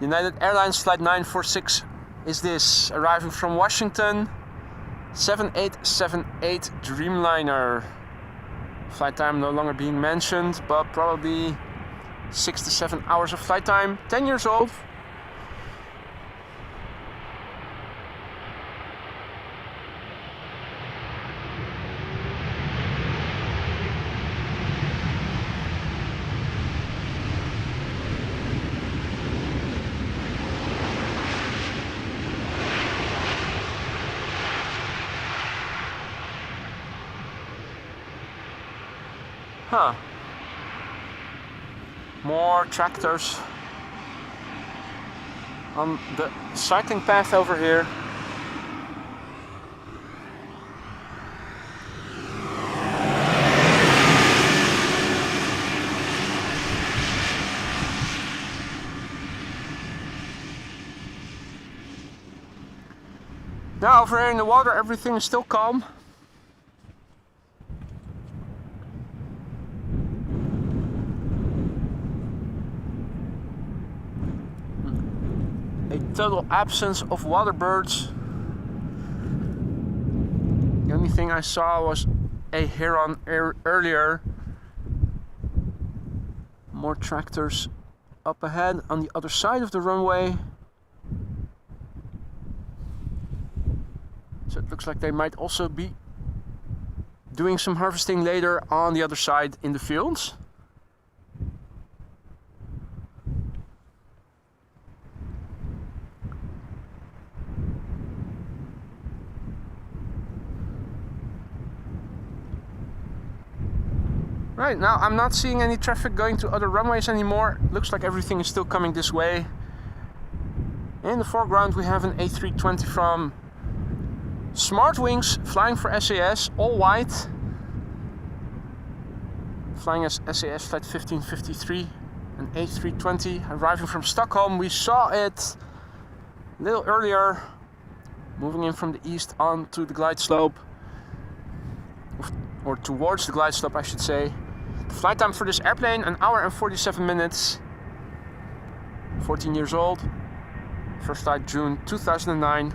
United Airlines flight 946 is this, arriving from Washington. 7878 Dreamliner. Flight time no longer being mentioned, but probably 6 to 7 hours of flight time. 10 years old. Huh. More tractors on the cycling path over here. Now over here in the water everything is still calm. A total absence of water birds. The only thing I saw was a heron earlier. More tractors up ahead on the other side of the runway. So it looks like they might also be doing some harvesting later on the other side in the fields. Right, now I'm not seeing any traffic going to other runways anymore. Looks like everything is still coming this way. In the foreground we have an A320 from Smart Wings flying for SAS, all white. Flying as SAS flight 1553, an A320 arriving from Stockholm. We saw it a little earlier, moving in from the east onto the glide slope, or towards the glide slope I should say. The flight time for this airplane, 1 hour and 47 minutes. 14 years old. First flight June 2009.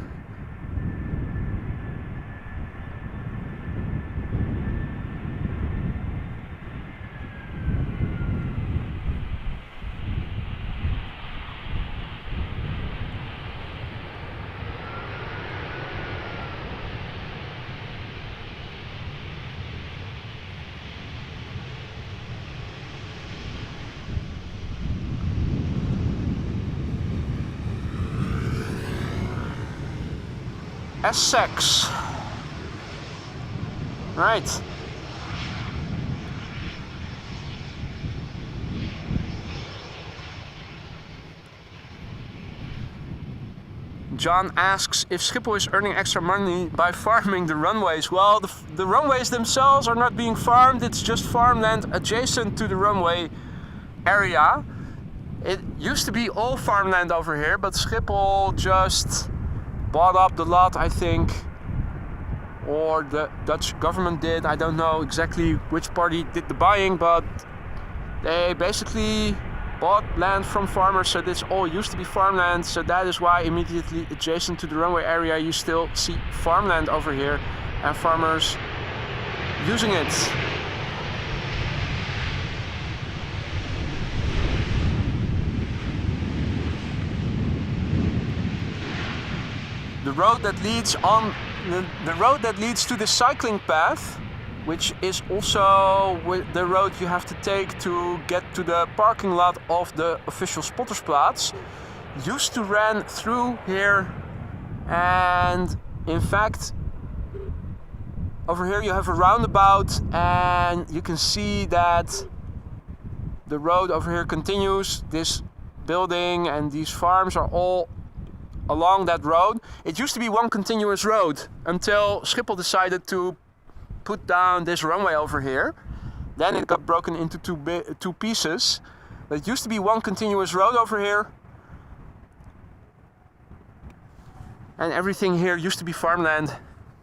Essex. Right. John asks if Schiphol is earning extra money by farming the runways. Well, the runways themselves are not being farmed, it's just farmland adjacent to the runway area. It used to be all farmland over here, but Schiphol just bought up the lot, I think, or the Dutch government did. I don't know exactly which party did the buying, but they basically bought land from farmers, so this all used to be farmland. So that is why immediately adjacent to the runway area you still see farmland over here and farmers using it. The road that leads on the road that leads to the cycling path, which is also the road you have to take to get to the parking lot of the official Spottersplaats, used to run through here. And in fact, over here you have a roundabout, and you can see that the road over here continues. This building and these farms are all along that road. It used to be one continuous road until Schiphol decided to put down this runway over here. Then it got broken into two pieces. But it used to be one continuous road over here. And everything here used to be farmland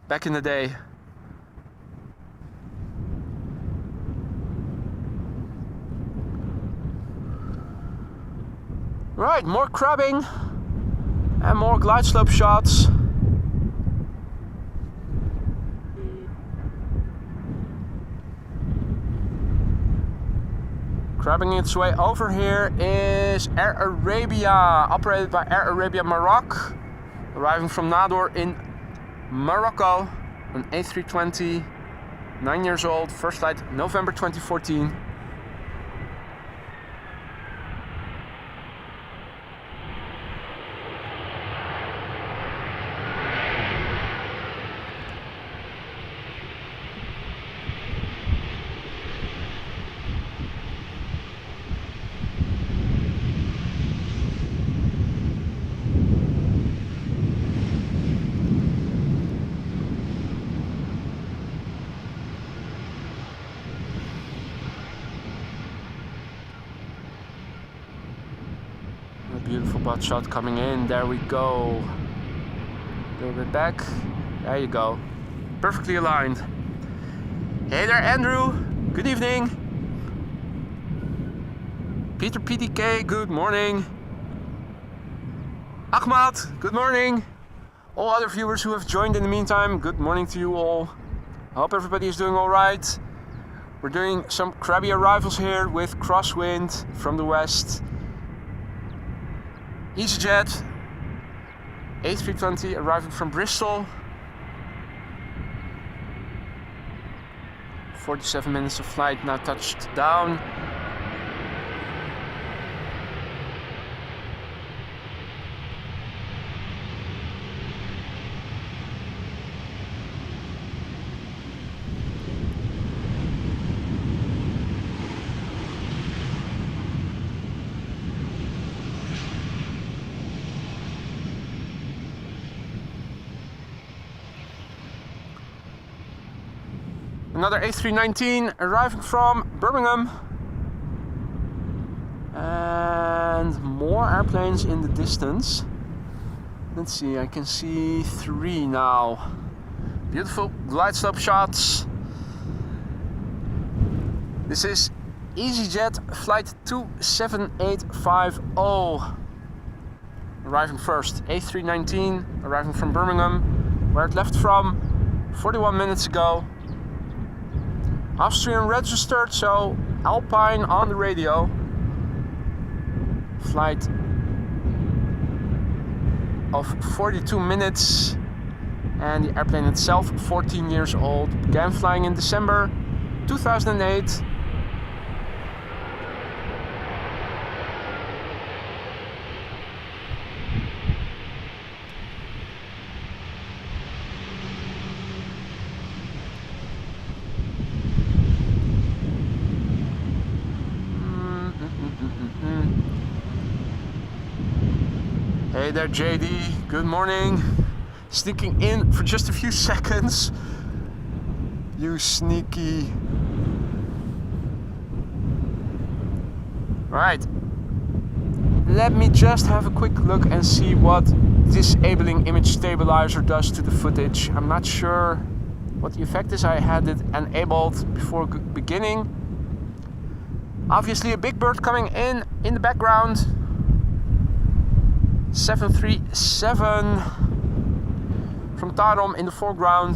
back in the day. Right, more crabbing and more glide slope shots. Crabbing its way over here is Air Arabia, operated by Air Arabia Maroc, arriving from Nador in Morocco, an A320, 9 years old, first flight November 2014. Beautiful butt shot coming in. There we go. A little bit back. There you go. Perfectly aligned. Hey there, Andrew. Good evening. Peter PDK, good morning. Ahmad, good morning. All other viewers who have joined in the meantime, good morning to you all. I hope everybody is doing all right. We're doing some crabby arrivals here with crosswind from the west. EasyJet A320 arriving from Bristol. 47 minutes of flight, now touched down. Another A319 arriving from Birmingham. And more airplanes in the distance. Let's see, I can see 3 now. Beautiful glide slope shots. This is EasyJet flight 27850. Arriving first, A319 arriving from Birmingham, where it left from 41 minutes ago. Austrian registered, so Alpine on the radio. Flight of 42 minutes. And the airplane itself, 14 years old. Began flying in December 2008. Hey there, JD. Good morning. Sneaking in for just a few seconds. You sneaky. Right. Let me just have a quick look and see what disabling image stabilizer does to the footage. I'm not sure what the effect is. I had it enabled before beginning. Obviously a big bird coming in the background. 737 from Tarom in the foreground.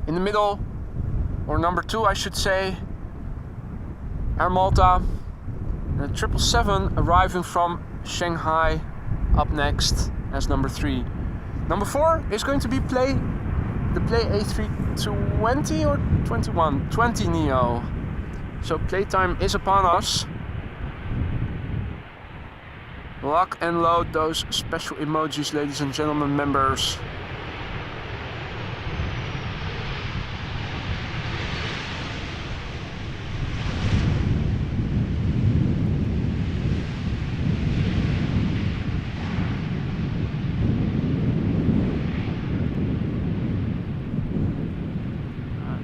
In the middle, or number 2 I should say, Air Malta. And a 777 arriving from Shanghai up next as number 3. Number 4 is going to be the Play A320 or 21? 20 Neo. So playtime is upon us. Lock and load those special emojis, ladies and gentlemen, members.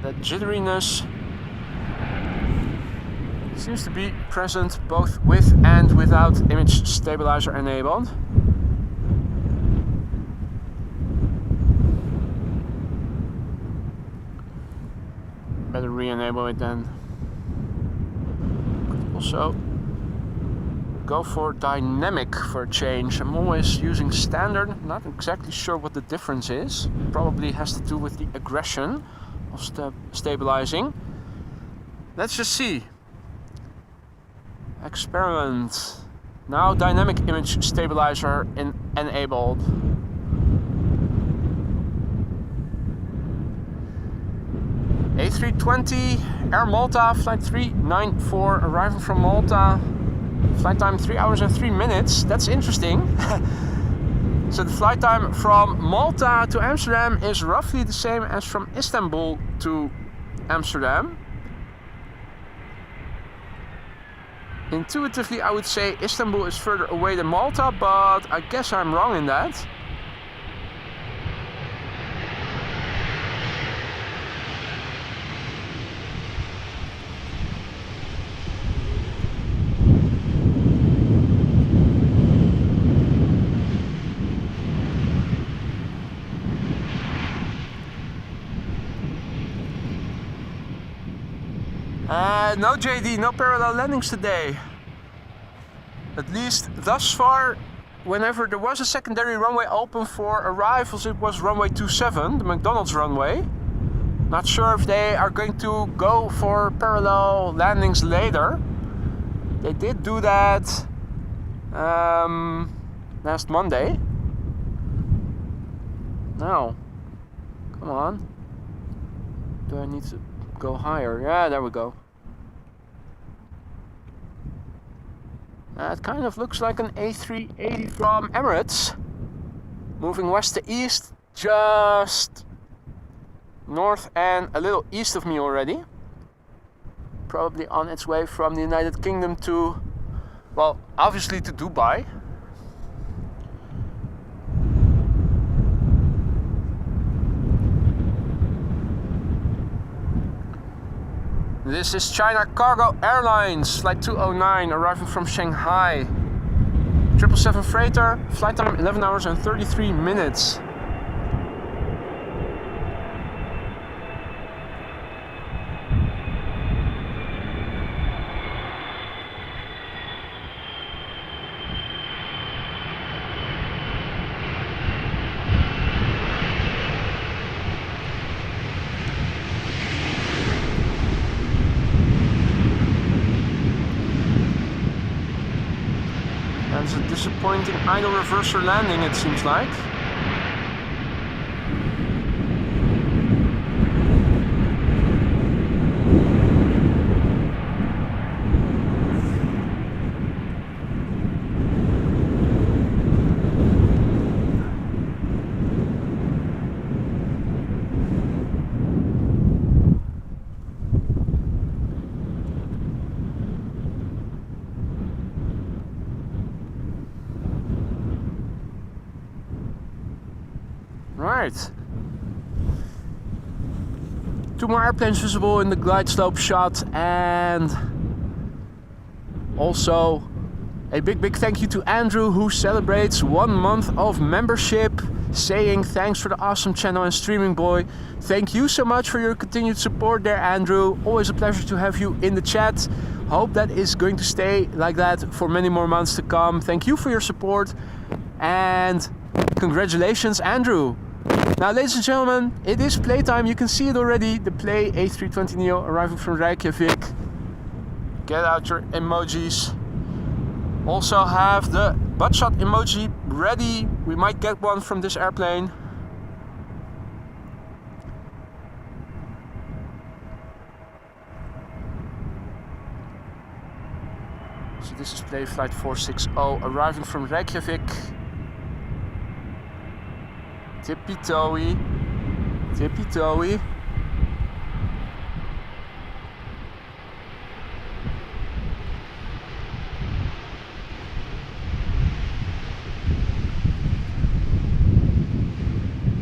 That jitteriness seems to be present both with and without image stabilizer enabled. Better re-enable it then. Could also go for dynamic for a change. I'm always using standard, not exactly sure what the difference is. Probably has to do with the aggression of stabilizing. Let's just see. Experiment. Now dynamic image stabilizer enabled. A320 Air Malta flight 394 arriving from Malta. Flight time 3 hours and 3 minutes. That's interesting. So the flight time from Malta to Amsterdam is roughly the same as from Istanbul to Amsterdam. Intuitively, I would say Istanbul is further away than Malta, but I guess I'm wrong in that. No JD, no parallel landings today. At least thus far, whenever there was a secondary runway open for arrivals, it was runway 27, the McDonald's runway. Not sure if they are going to go for parallel landings later. They did do that last Monday. Now, come on. Do I need to go higher? Yeah, there we go. It kind of looks like an A380 from Emirates. Moving west to east, just north and a little east of me already. Probably on its way from the United Kingdom to, well, obviously to Dubai. This is China Cargo Airlines, flight 209, arriving from Shanghai. 777 freighter, flight time 11 hours and 33 minutes. It's a disappointing idle reverser landing, it seems like. Right. Two more airplanes visible in the glide slope shot, and also a big thank you to Andrew, who celebrates 1 month of membership, saying thanks for the awesome channel and streaming, boy. Thank you so much for your continued support there, Andrew. Always a pleasure to have you in the chat. Hope that is going to stay like that for many more months to come. Thank you for your support and congratulations, Andrew. Now, ladies and gentlemen, it is playtime. You can see it already. The Play A320neo arriving from Reykjavik. Get out your emojis. Also have the butt shot emoji ready. We might get one from this airplane. So this is Play flight 460 arriving from Reykjavik. Tippy-toey, tippy-toey.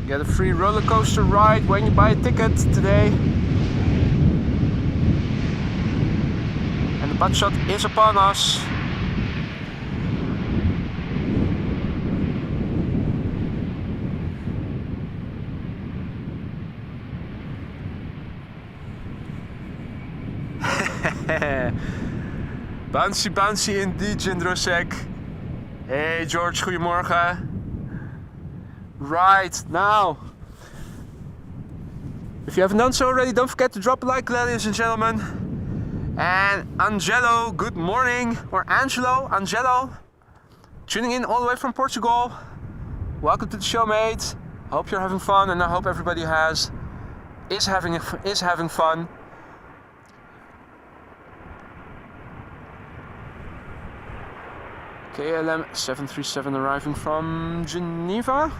Get a free roller coaster ride when you buy a ticket today. And the butt shot is upon us. Bouncy indeed, Jindrosek. Hey George, goedemorgen. Right, now, if you haven't done so already, don't forget to drop a like, ladies and gentlemen. And Angelo, good morning. Or Angelo, tuning in all the way from Portugal. Welcome to the show, mate. Hope you're having fun, and I hope everybody is having fun. KLM 737 arriving from Geneva.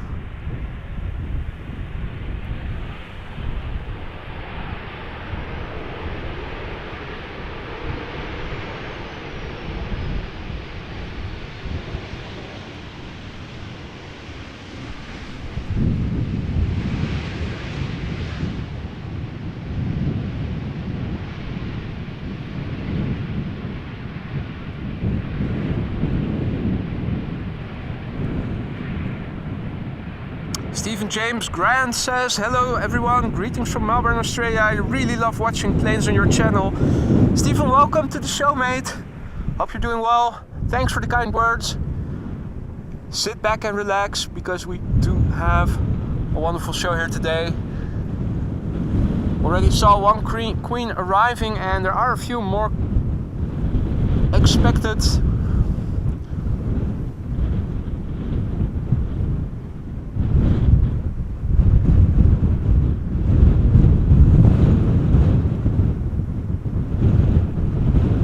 Stephen James Grant says, hello everyone, greetings from Melbourne, Australia. I really love watching planes on your channel. Stephen, welcome to the show, mate. Hope you're doing well. Thanks for the kind words. Sit back and relax because we do have a wonderful show here today. Already saw one queen arriving and there are a few more expected.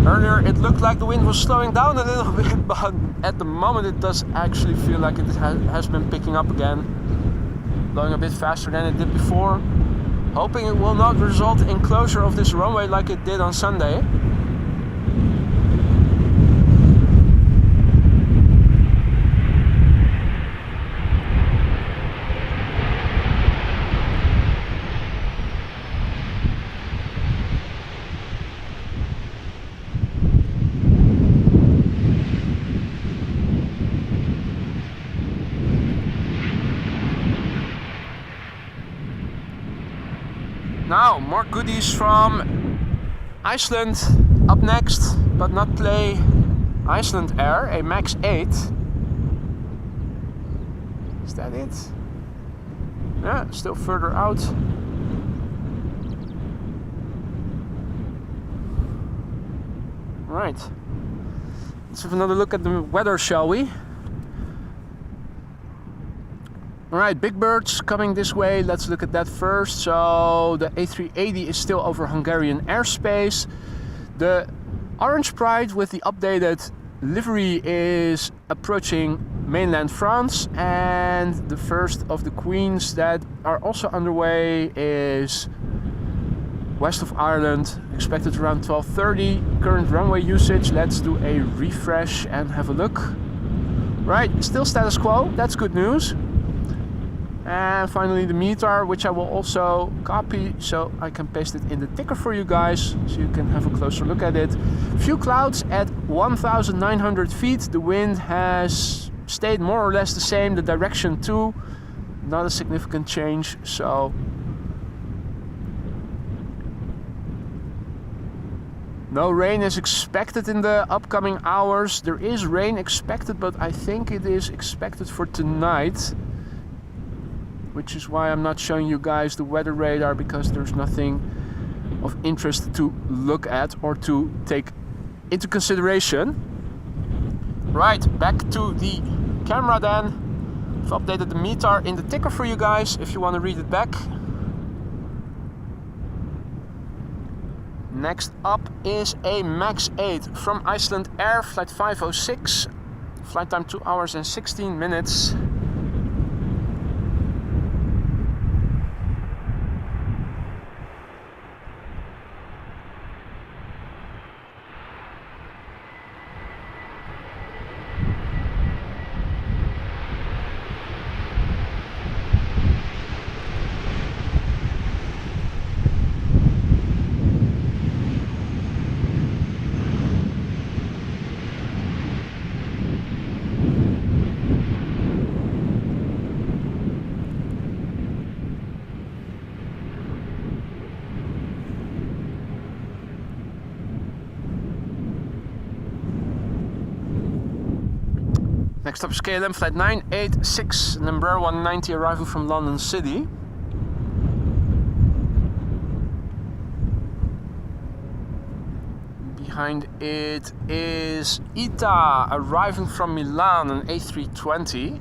Earlier it looked like the wind was slowing down a little bit, but at the moment it does actually feel like it has been picking up again, blowing a bit faster than it did before. Hoping it will not result in closure of this runway like it did on Sunday. Now, more goodies from Iceland up next, but not play Iceland Air, a MAX 8. Is that it? Yeah, still further out. Right. Let's have another look at the weather, shall we? Alright, big birds coming this way. Let's look at that first. So the A380 is still over Hungarian airspace. The Orange Pride with the updated livery is approaching mainland France, and the first of the queens that are also underway is west of Ireland, expected around 12:30. Current runway usage, let's do a refresh and have a look. Right, still status quo, that's good news. And finally the METAR, which I will also copy so I can paste it in the ticker for you guys so you can have a closer look at it. Few clouds at 1,900 feet. The wind has stayed more or less the same, the direction too. Not a significant change, so no rain is expected in the upcoming hours. There is rain expected, but I think it is expected for tonight, which is why I'm not showing you guys the weather radar, because there's nothing of interest to look at or to take into consideration. Right, back to the camera then. I've updated the METAR in the ticker for you guys if you want to read it back. Next up is a MAX 8 from Iceland Air, flight 506. Flight time 2 hours and 16 minutes. Next up is KLM flight 986, an Embraer 190 arrival from London City. Behind it is ITA arriving from Milan, an A320.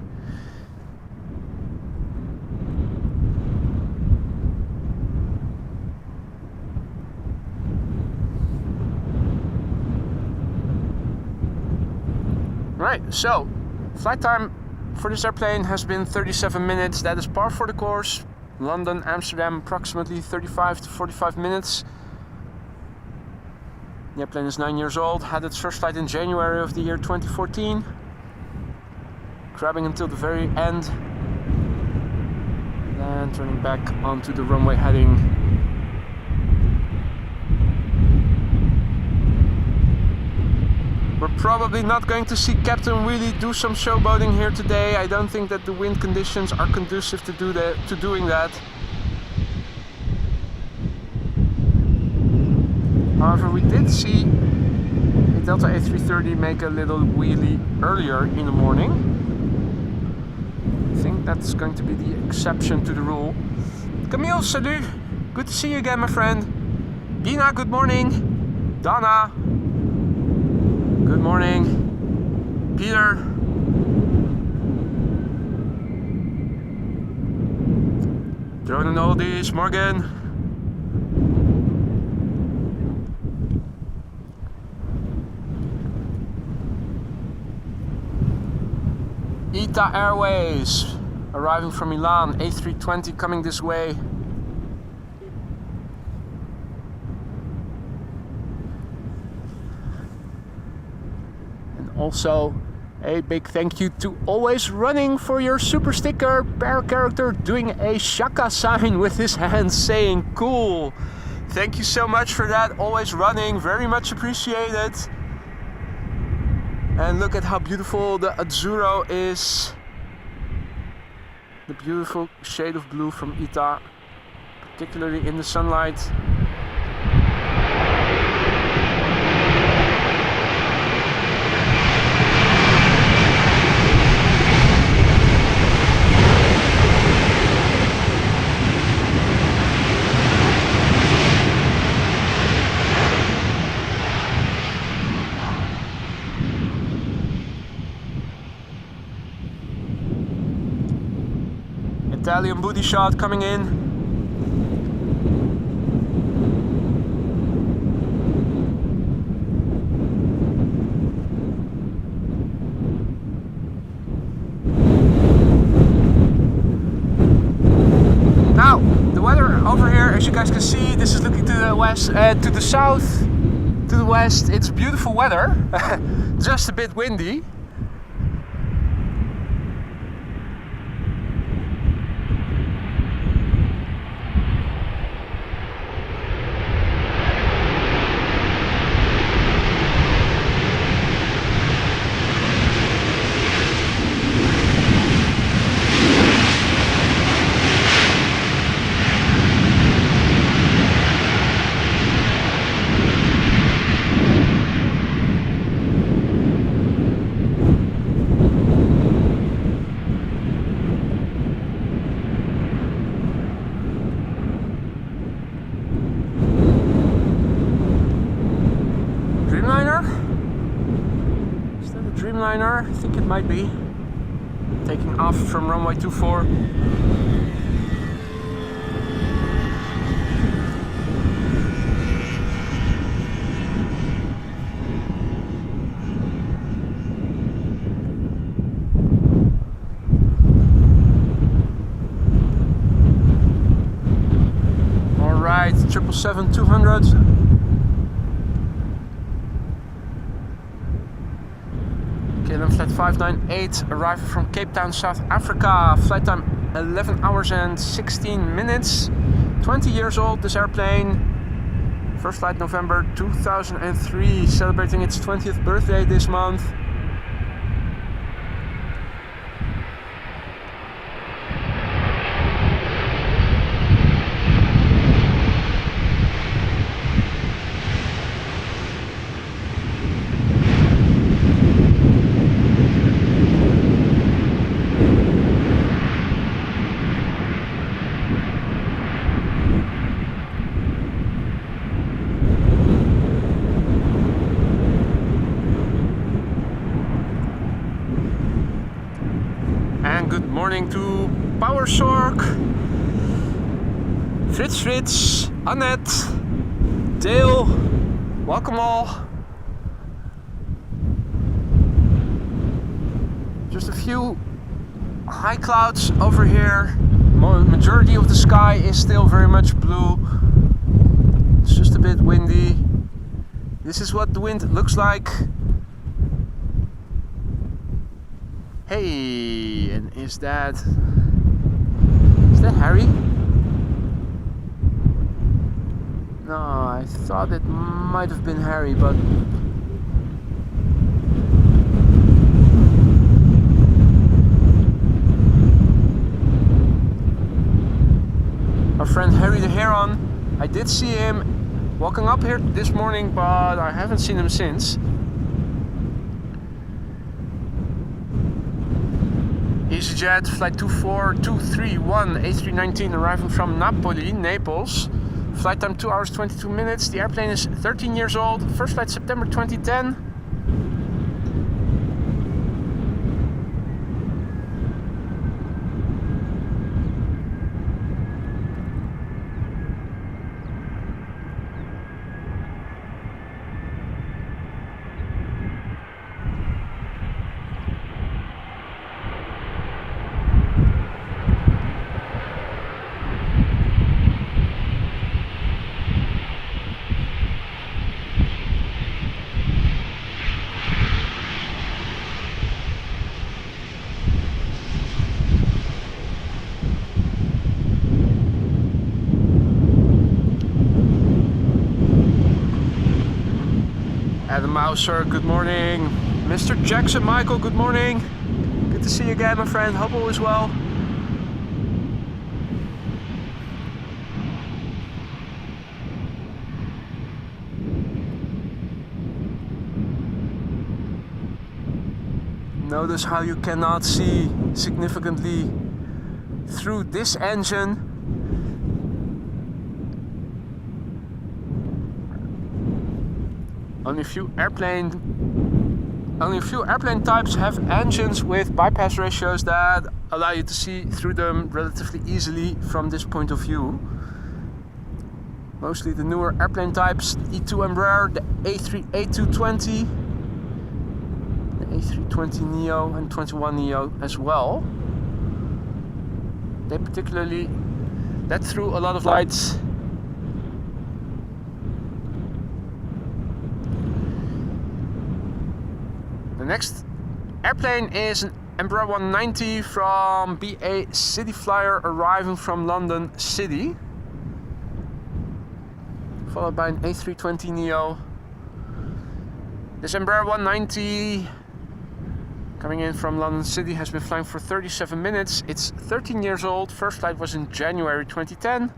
Right, so flight time for this airplane has been 37 minutes. That is par for the course. London, Amsterdam, approximately 35 to 45 minutes. The airplane is 9 years old, had its first flight in January of the year 2014. Crabbing until the very end. Then turning back onto the runway heading. We're probably not going to see Captain Wheelie do some showboating here today. I don't think that the wind conditions are conducive to doing that. However, we did see a Delta A330 make a little wheelie earlier in the morning. I think that's going to be the exception to the rule. Camille, salut! Good to see you again, my friend. Dina, good morning. Donna, good morning. Peter. Drone and oldies, Morgan. ITA Airways arriving from Milan, A320 coming this way. And also a big thank you to Always Running for your super sticker. Bear character doing a shaka sign with his hands saying cool. Thank you so much for that, Always Running, very much appreciated. And look at how beautiful the Azzurro is. The beautiful shade of blue from ITA, particularly in the sunlight. Italian booty shot coming in. Now, the weather over here, as you guys can see, this is looking to the west, to the south, to the west. It's beautiful weather, just a bit windy. I think it might be. Taking off from runway 24. Alright, 777-200. KLM flight 598 arriving from Cape Town, South Africa. Flight time 11 hours and 16 minutes. 20 years old, this airplane. First flight November 2003, celebrating its 20th birthday this month. Good morning to Power Sork, Fritz, Annette, Dale, welcome all. Just a few high clouds over here. Majority of the sky is still very much blue. It's just a bit windy. This is what the wind looks like. Hey, and is that Harry? No, I thought it might have been Harry, but our friend Harry the Heron, I did see him walking up here this morning, but I haven't seen him since. EasyJet flight 24231 A319 arriving from Napoli, Naples. Flight time 2 hours 22 minutes. The airplane is 13 years old. First flight September 2010. Adam Mouser, good morning. Mr. Jackson Michael, good morning. Good to see you again, my friend. Hope all is well. Notice how you cannot see significantly through this engine. Only a few airplane types have engines with bypass ratios that allow you to see through them relatively easily from this point of view. Mostly the newer airplane types, the E2 Embraer, the A220, the A320neo and 21neo as well. They particularly let through a lot of lights. The next airplane is an Embraer 190 from BA City Flyer arriving from London City, followed by an A320neo. This Embraer 190 coming in from London City has been flying for 37 minutes. It's 13 years old. First flight was in January 2010.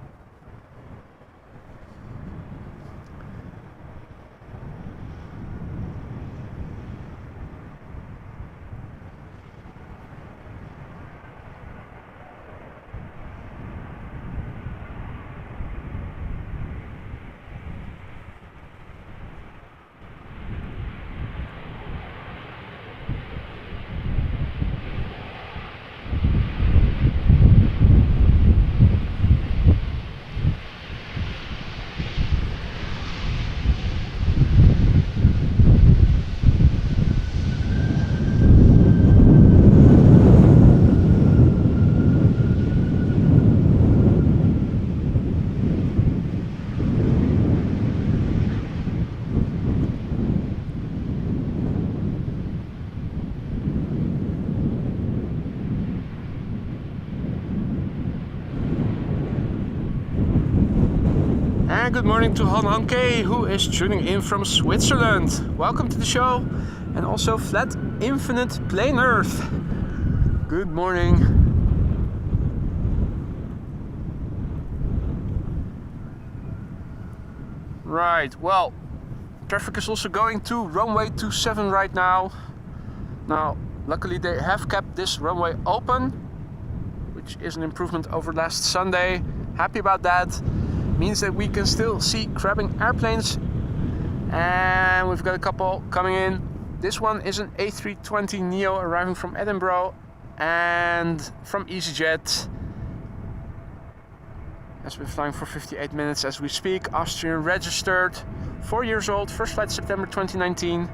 And good morning to Han Hanke, who is tuning in from Switzerland. Welcome to the show, and also Flat Infinite Plain Earth. Good morning. Right, well, traffic is also going to runway 27 right now. Now, luckily they have kept this runway open, which is an improvement over last Sunday. Happy about that. Means that we can still see crabbing airplanes, and we've got a couple coming in. This one is an A320neo arriving from Edinburgh and from EasyJet. Has been flying for 58 minutes as we speak. Austrian registered, 4 years old. First flight September 2019.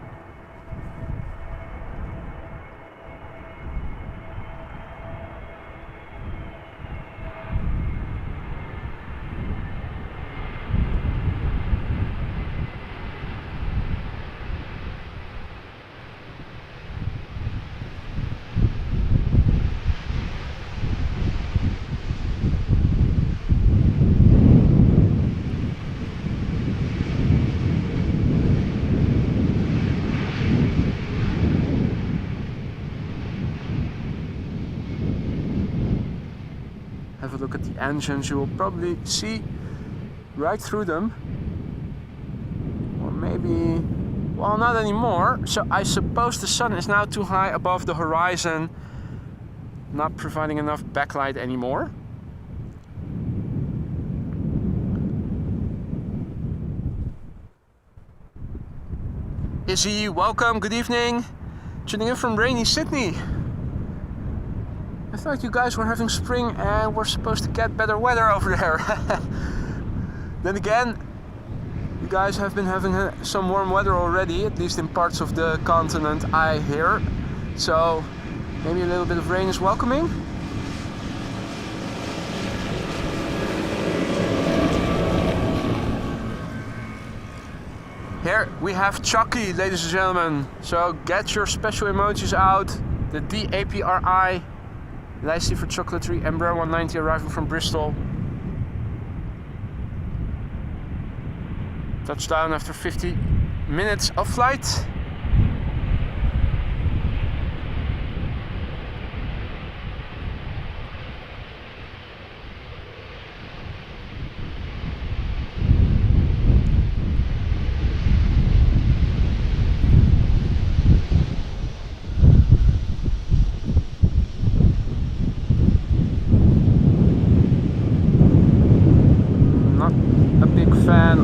Have a look at the engines, you will probably see right through them. maybe, well, not anymore. So I suppose the sun is now too high above the horizon, not providing enough backlight anymore. Izzy, welcome, good evening. Tuning in from rainy Sydney. I thought you guys were having spring and we're supposed to get better weather over there. Then again, you guys have been having some warm weather already, at least in parts of the continent I hear. So maybe a little bit of rain is welcoming. Here we have Choc-y, ladies and gentlemen. So get your special emojis out. The D-APRI, Licey for Chocolatry, Embraer 190 arriving from Bristol. Touchdown after 50 minutes of flight.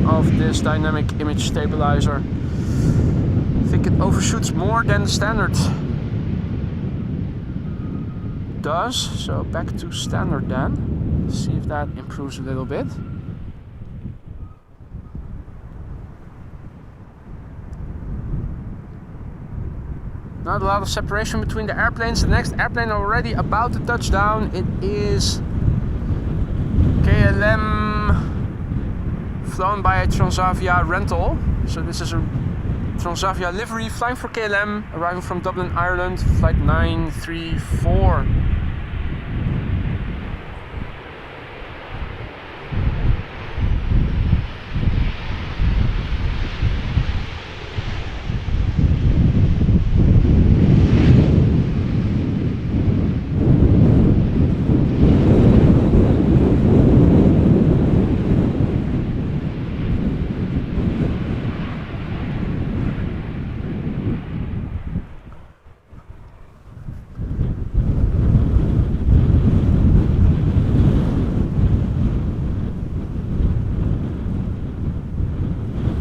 Of this dynamic image stabilizer. I think it overshoots more than the standard does, so back to standard then. See if that improves a little bit. Not a lot of separation between the airplanes. The next airplane already about to touch down. It is KLM, flown by a Transavia rental. So this is a Transavia livery flying for KLM, arriving from Dublin, Ireland, flight 934.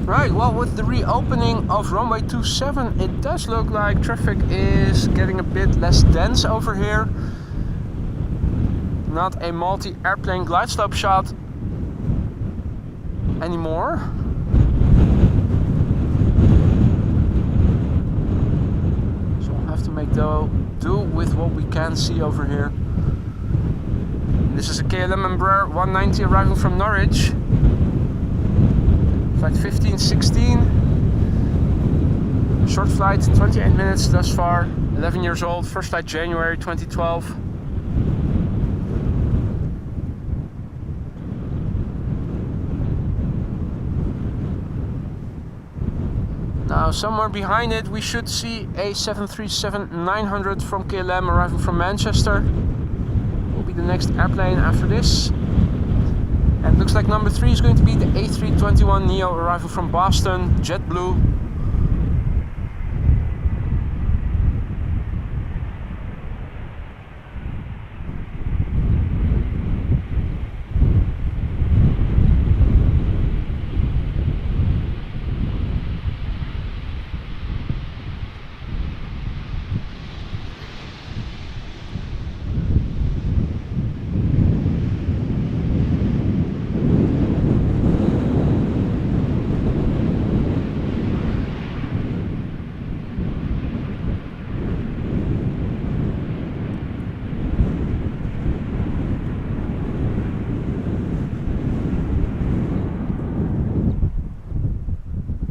Right, well, with the reopening of runway 27, it does look like traffic is getting a bit less dense over here. Not a multi-airplane glide slope shot anymore. So we'll have to make do with what we can see over here. This is a KLM Embraer 190 arriving from Norwich. Flight 1516, short flight, 28 minutes thus far, 11 years old, first flight January 2012. Now somewhere behind it we should see a 737-900 from KLM arriving from Manchester. Will be the next airplane after this. And looks like number 3 is going to be the A321 Neo arriving from Boston, JetBlue.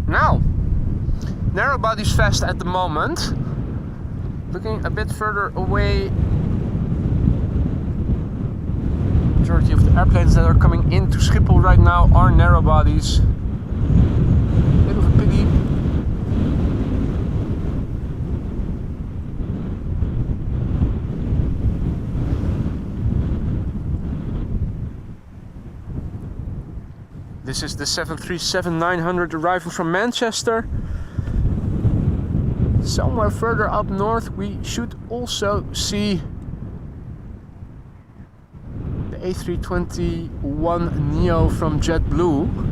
Now, narrow body's fast at the moment. Looking a bit further away, majority of the airplanes that are coming into Schiphol right now are narrow bodies. Bit of a pity. This is the 737-900 arriving from Manchester. Somewhere further up north we should also see the A321neo from JetBlue.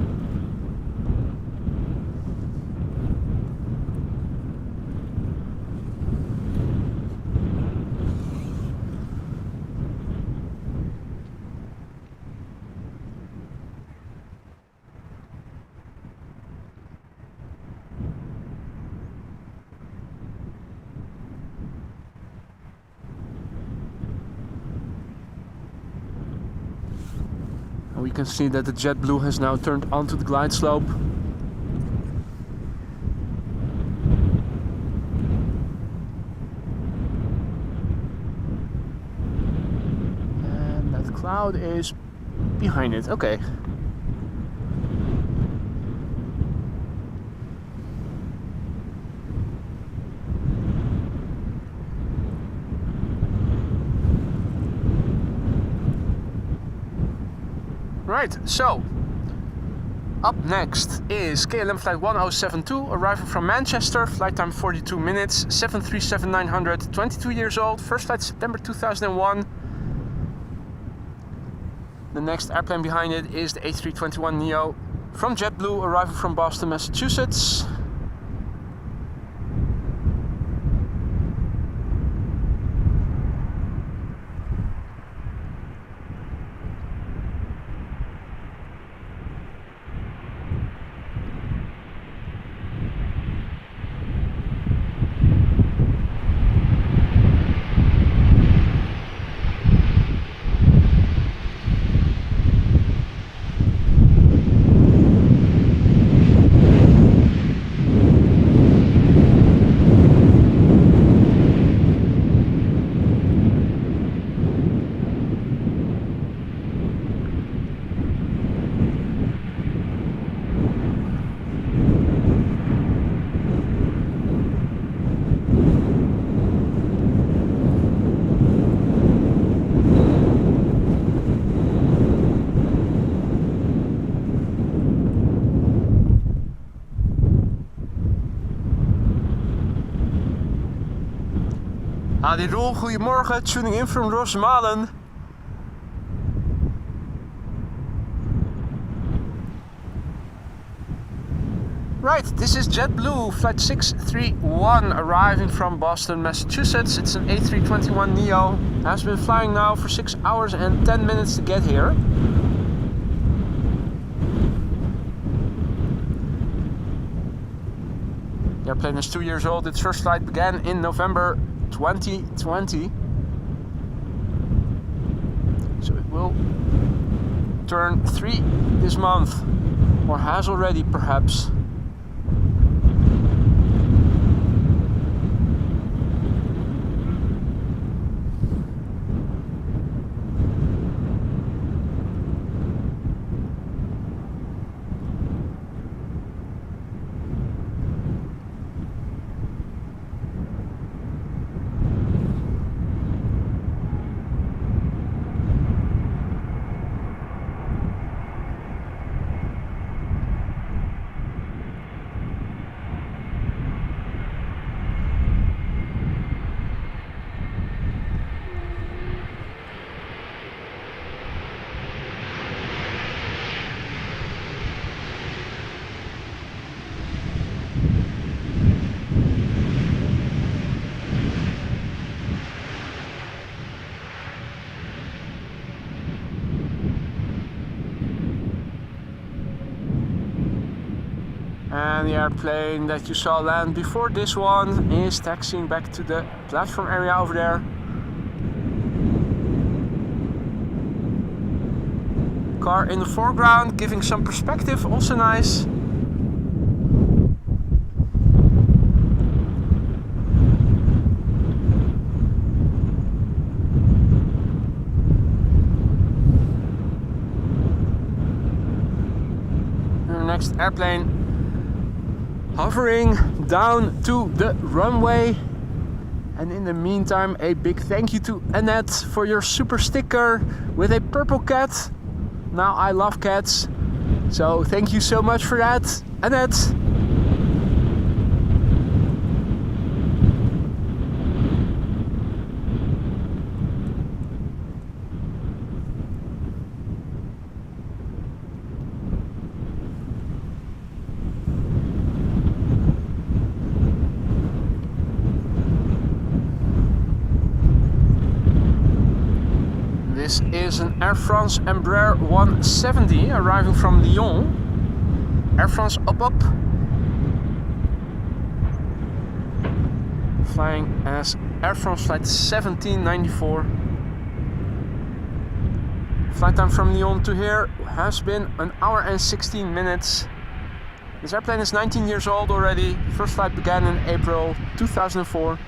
We can see that the JetBlue has now turned onto the glide slope. And that cloud is behind it. Okay. Right, so up next is KLM flight 1072 arriving from Manchester, flight time 42 minutes, 737-900, 22 years old, first flight September 2001. The next airplane behind it is the A321neo from JetBlue arriving from Boston, Massachusetts. Hadi Roel, goedemorgen, tuning in from Rosmalen. Right, this is JetBlue, flight 631, arriving from Boston, Massachusetts. It's an A321neo, has been flying now for 6 hours and 10 minutes to get here. The airplane is 2 years old, its first flight began in November 2020, so it will turn 3 this month, or has already perhaps. And the airplane that you saw land before this one is taxiing back to the platform area over there. Car in the foreground, giving some perspective, also nice. And the next airplane hovering down to the runway. And in the meantime, a big thank you to Annette for your super sticker with a purple cat. Now I love cats. So thank you so much for that, Annette. This is an Air France Embraer 170 arriving from Lyon. Air France up. Flying as Air France flight 1794. Flight time from Lyon to here has been 1 hour and 16 minutes. This airplane is 19 years old already. First flight began in April 2004.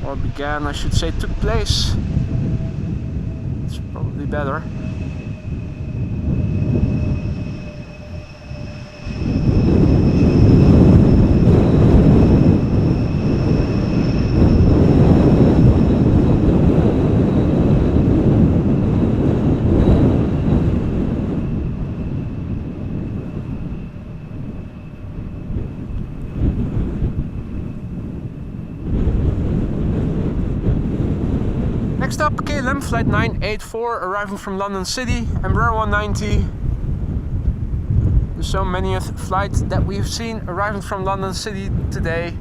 Or began, I should say, took place. It's probably better. Next up, KLM flight 984 arriving from London City, Embraer 190. The so manyth flight that we've seen arriving from London City today.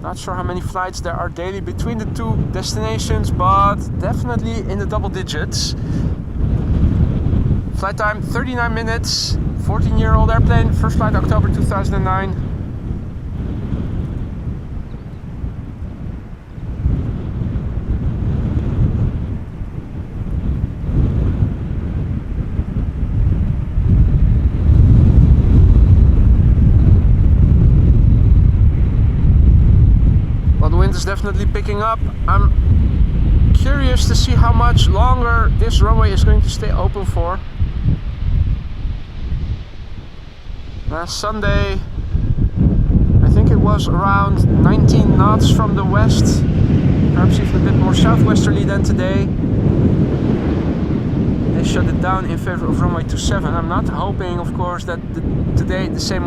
Not sure how many flights there are daily between the two destinations, but definitely in the double digits. Flight time 39 minutes, 14-year-old airplane, first flight October 2009. Is definitely picking up. I'm curious to see how much longer this runway is going to stay open for. Last Sunday, I think it was around 19 knots from the west, perhaps even a bit more southwesterly than today. They shut it down in favor of runway 27. I'm not hoping, of course, that today the same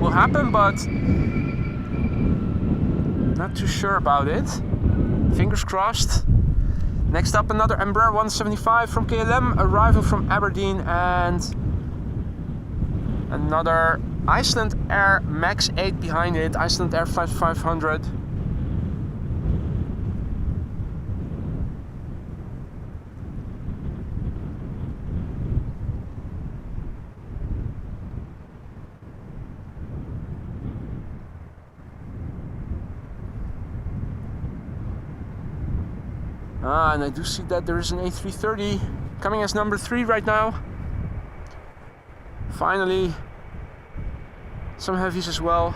will happen, but not too sure about it. Fingers crossed. Next up, another Embraer 175 from KLM arriving from Aberdeen, and another Iceland Air Max 8 behind it, Iceland Air Flight 500. And I do see that there is an A330 coming as number 3 right now. Finally, some heavies as well.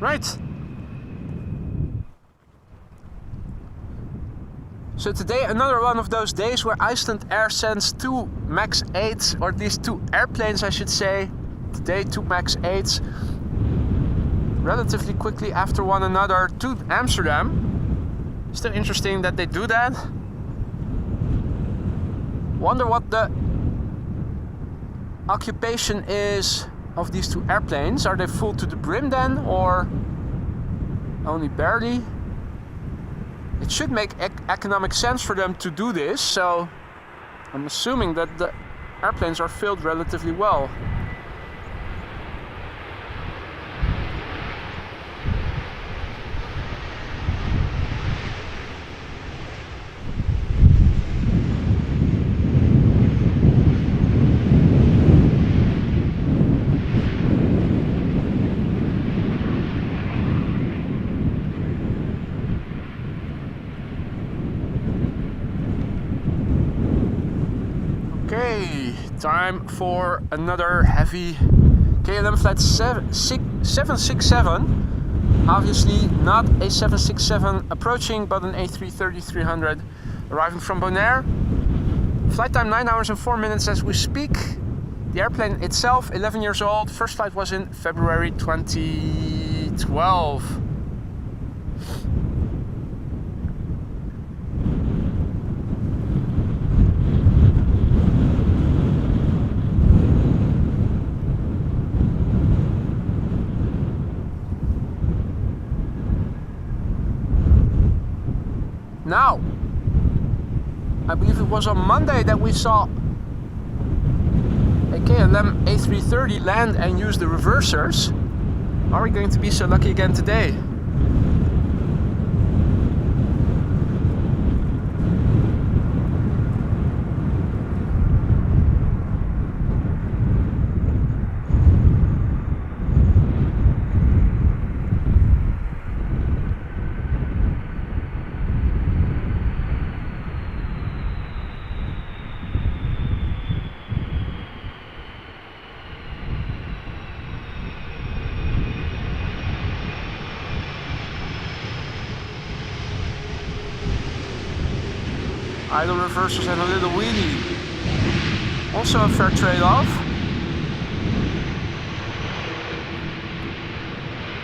Right. So today, another one of those days where Iceland Air sends 2 Max 8s, or at least 2 airplanes I should say. Today 2 Max 8s relatively quickly after one another to Amsterdam. Still interesting that they do that. Wonder what the occupation is of these 2 airplanes. Are they full to the brim then, or only barely? It should make economic sense for them to do this, so I'm assuming that the airplanes are filled relatively well. Okay, time for another heavy KLM flight 767. Obviously not a 767 approaching, but an A330-300 arriving from Bonaire. Flight time 9 hours and 4 minutes as we speak. The airplane itself 11 years old. First flight was in February 2012. Now, I believe it was on Monday that we saw a KLM A330 land and use the reversers. Are we going to be so lucky again today? Idle reversals and a little wheelie. Also a fair trade-off.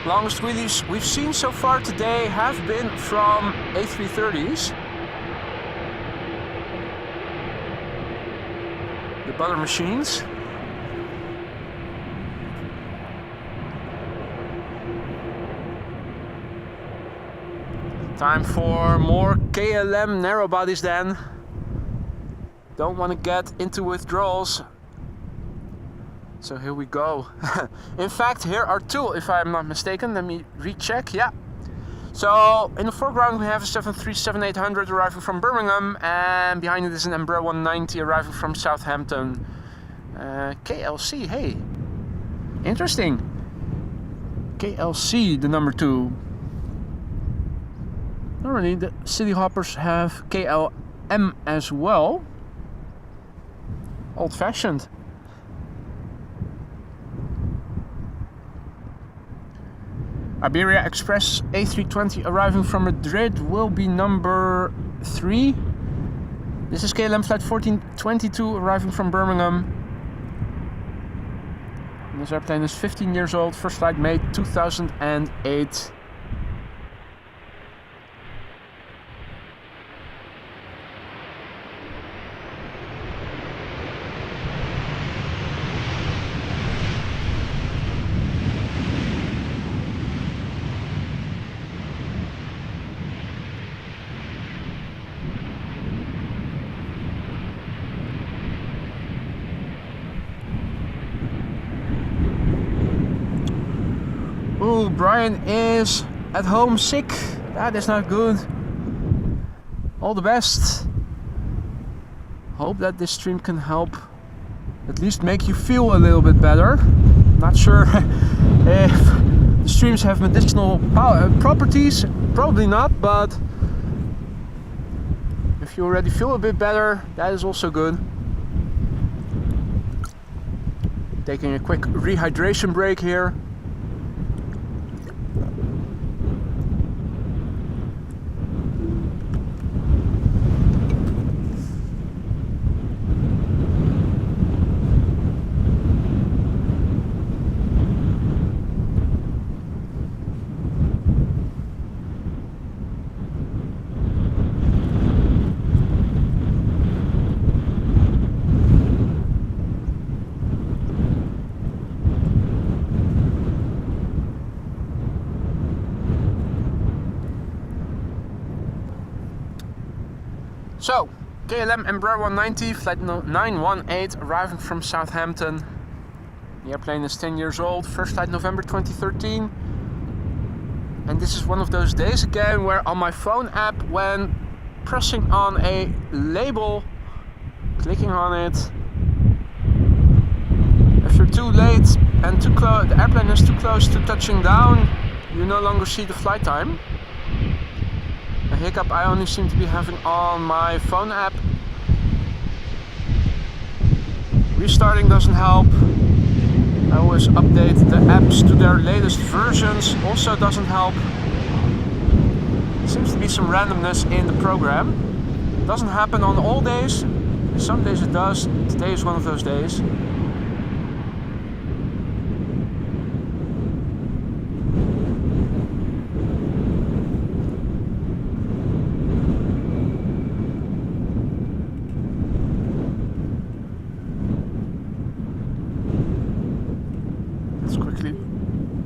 Longest wheelies we've seen so far today have been from A330s. The butter machines. Time for more KLM narrow bodies then. Don't want to get into withdrawals. So here we go. In fact, here are two, if I'm not mistaken. Let me recheck. Yeah. So in the foreground we have a 737-800 arriving from Birmingham, and behind it is an Embraer 190 arriving from Southampton. KLC, hey. Interesting. KLC, the number 2. Normally the city hoppers have KLM as well. Old fashioned. Iberia Express A320 arriving from Madrid will be number 3. This is KLM flight 1422 arriving from Birmingham. And this airplane is 15 years old, first flight made 2008. Oh, Brian is at home sick. That is not good. All the best. Hope that this stream can help at least make you feel a little bit better. Not sure if the streams have medicinal properties. Probably not, but if you already feel a bit better, that is also good. Taking a quick rehydration break here. So, KLM Embraer 190, flight 918, arriving from Southampton. The airplane is 10 years old, first flight November 2013. And this is one of those days again where on my phone app, when pressing on a label, clicking on it, if you're too late and too close, the airplane is too close to touching down, you no longer see the flight time. A hiccup I only seem to be having on my phone app. Restarting doesn't help. I always update the apps to their latest versions, also doesn't help. Seems to be some randomness in the program. Doesn't happen on all days. Some days it does. Today is one of those days.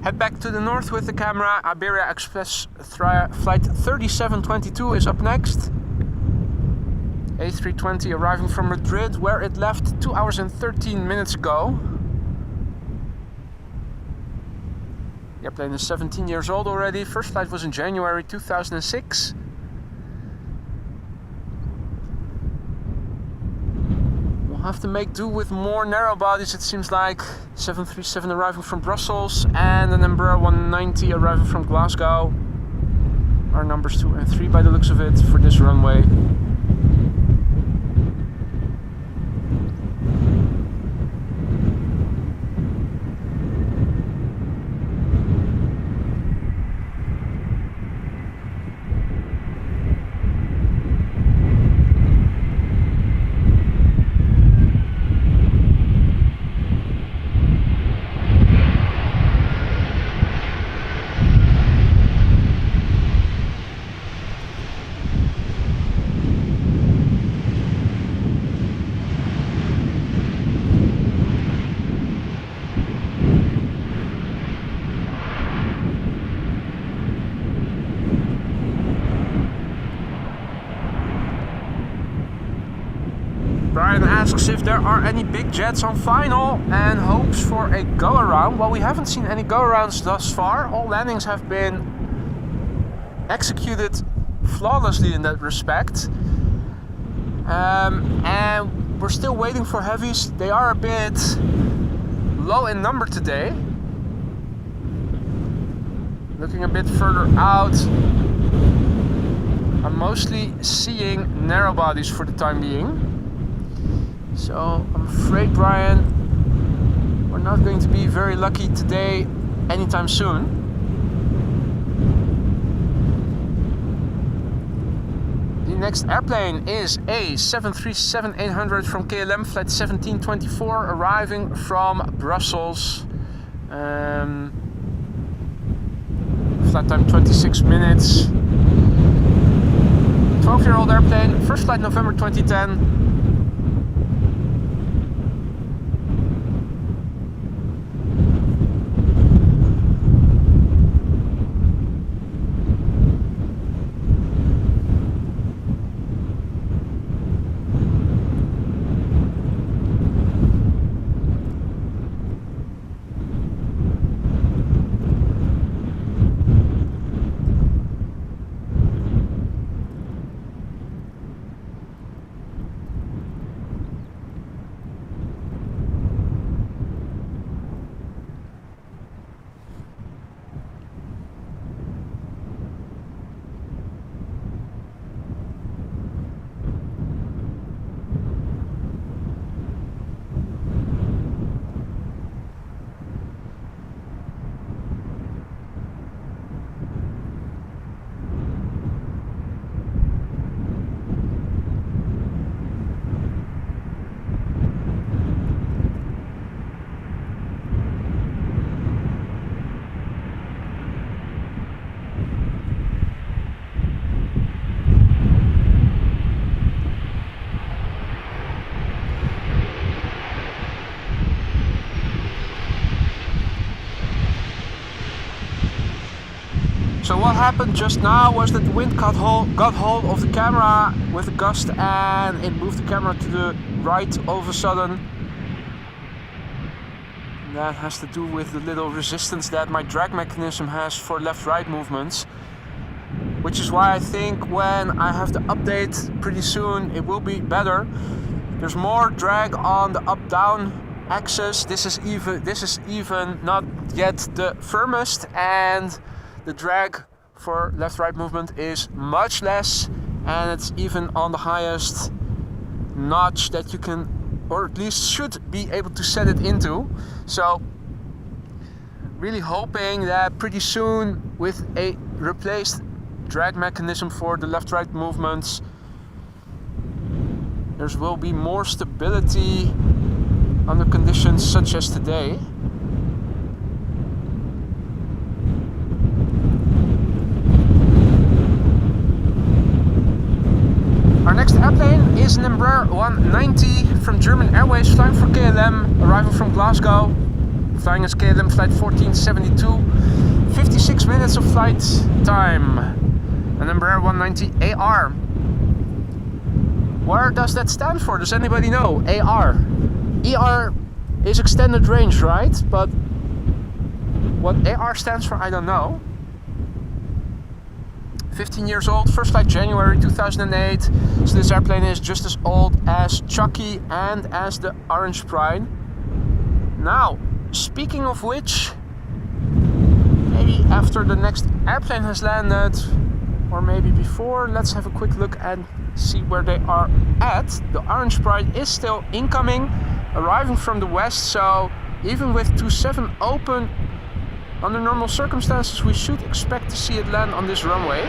Head back to the north with the camera. Iberia Express flight 3722 is up next. A320 arriving from Madrid, where it left 2 hours and 13 minutes ago. The airplane is 17 years old already. First flight was in January 2006. Have to make do with more narrow bodies, it seems like. 737 arriving from Brussels and an Embraer 190 arriving from Glasgow are numbers 2 and 3 by the looks of it for this runway. Brian asks if there are any big jets on final and hopes for a go-around. Well, we haven't seen any go-arounds thus far. All landings have been executed flawlessly in that respect. And we're still waiting for heavies. They are a bit low in number today. Looking a bit further out, I'm mostly seeing narrow bodies for the time being. So I'm afraid, Brian, we're not going to be very lucky today anytime soon. The next airplane is a 737-800 from KLM, flight 1724, arriving from Brussels. Flight time 26 minutes. 12-year-old airplane, first flight November 2010. So what happened just now was that the wind got hold of the camera with a gust and it moved the camera to the right all of a sudden. And that has to do with the little resistance that my drag mechanism has for left-right movements. Which is why I think when I have the update pretty soon it will be better. There's more drag on the up-down axis. This is even not yet the firmest, and the drag for left-right movement is much less, and it's even on the highest notch that you can or at least should be able to set it into. So really hoping that pretty soon, with a replaced drag mechanism for the left-right movements, there will be more stability under conditions such as today. Our next airplane is an Embraer 190 from German Airways, flying for KLM, arriving from Glasgow, flying as KLM flight 1472, 56 minutes of flight time, an Embraer 190 AR. Where does that stand for? Does anybody know? AR. ER is extended range, right? But what AR stands for, I don't know. 15 years old, first flight January 2008. So this airplane is just as old as Choc-y and as the Orange Pride. Now, speaking of which, maybe after the next airplane has landed, or maybe before, let's have a quick look and see where they are at. The Orange Pride is still incoming, arriving from the west, so even with 27 open, under normal circumstances, we should expect to see it land on this runway.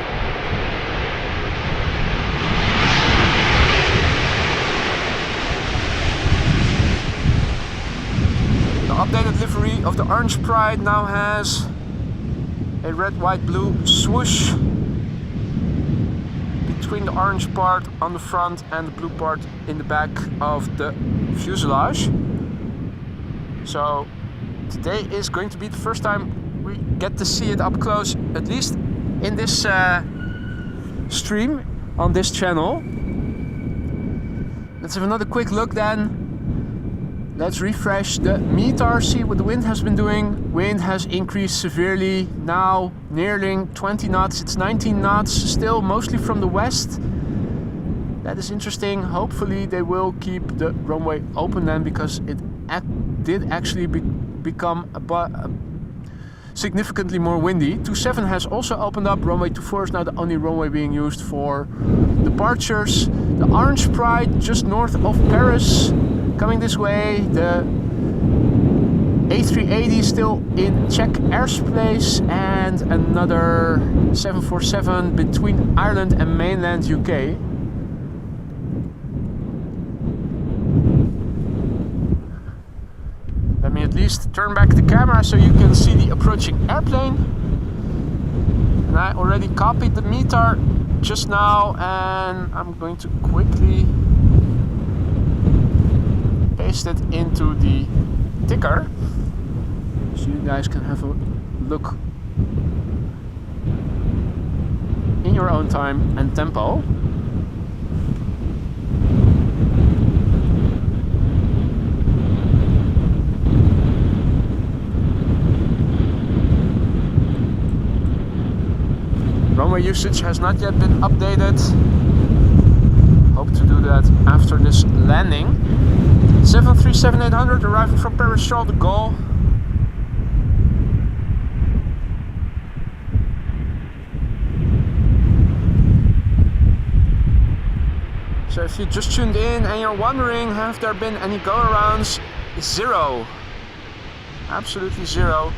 The updated livery of the Orange Pride now has a red, white, blue swoosh between the orange part on the front and the blue part in the back of the fuselage. So today is going to be the first time we get to see it up close, at least in this stream on this channel. Let's have another quick look then. Let's refresh the METAR, see what the wind has been doing. Wind has increased severely, now nearing 20 knots. It's 19 knots, still mostly from the west. That is interesting. Hopefully they will keep the runway open then, because it did actually become significantly more windy. 27 has also opened up. Runway 24 is now the only runway being used for departures. The Orange Pride just north of Paris, coming this way. The A380 still in Czech airspace, and another 747 between Ireland and mainland UK. Let me at least turn back the camera so you can see the approaching airplane. And I already copied the METAR just now, and I'm going to quickly paste it into the ticker so you guys can have a look in your own time and tempo. Runway usage has not yet been updated. Hope to do that after this landing. 737-800 arriving from Paris Charles de Gaulle. So if you just tuned in and you're wondering, have there been any go-arounds? Zero. Absolutely zero.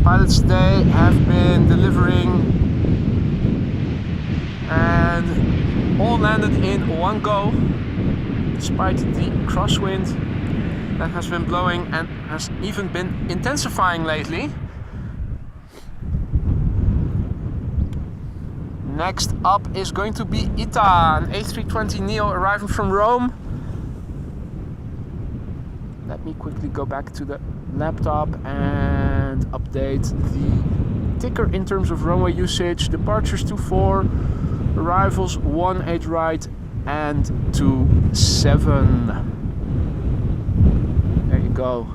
Pilots today have been delivering and all landed in one go, despite the crosswind that has been blowing and has even been intensifying lately. Next up is going to be ITA, an A320neo arriving from Rome. Let me quickly go back to the laptop and update the ticker in terms of runway usage. Departures 24, arrivals 18 right and 27. There you go.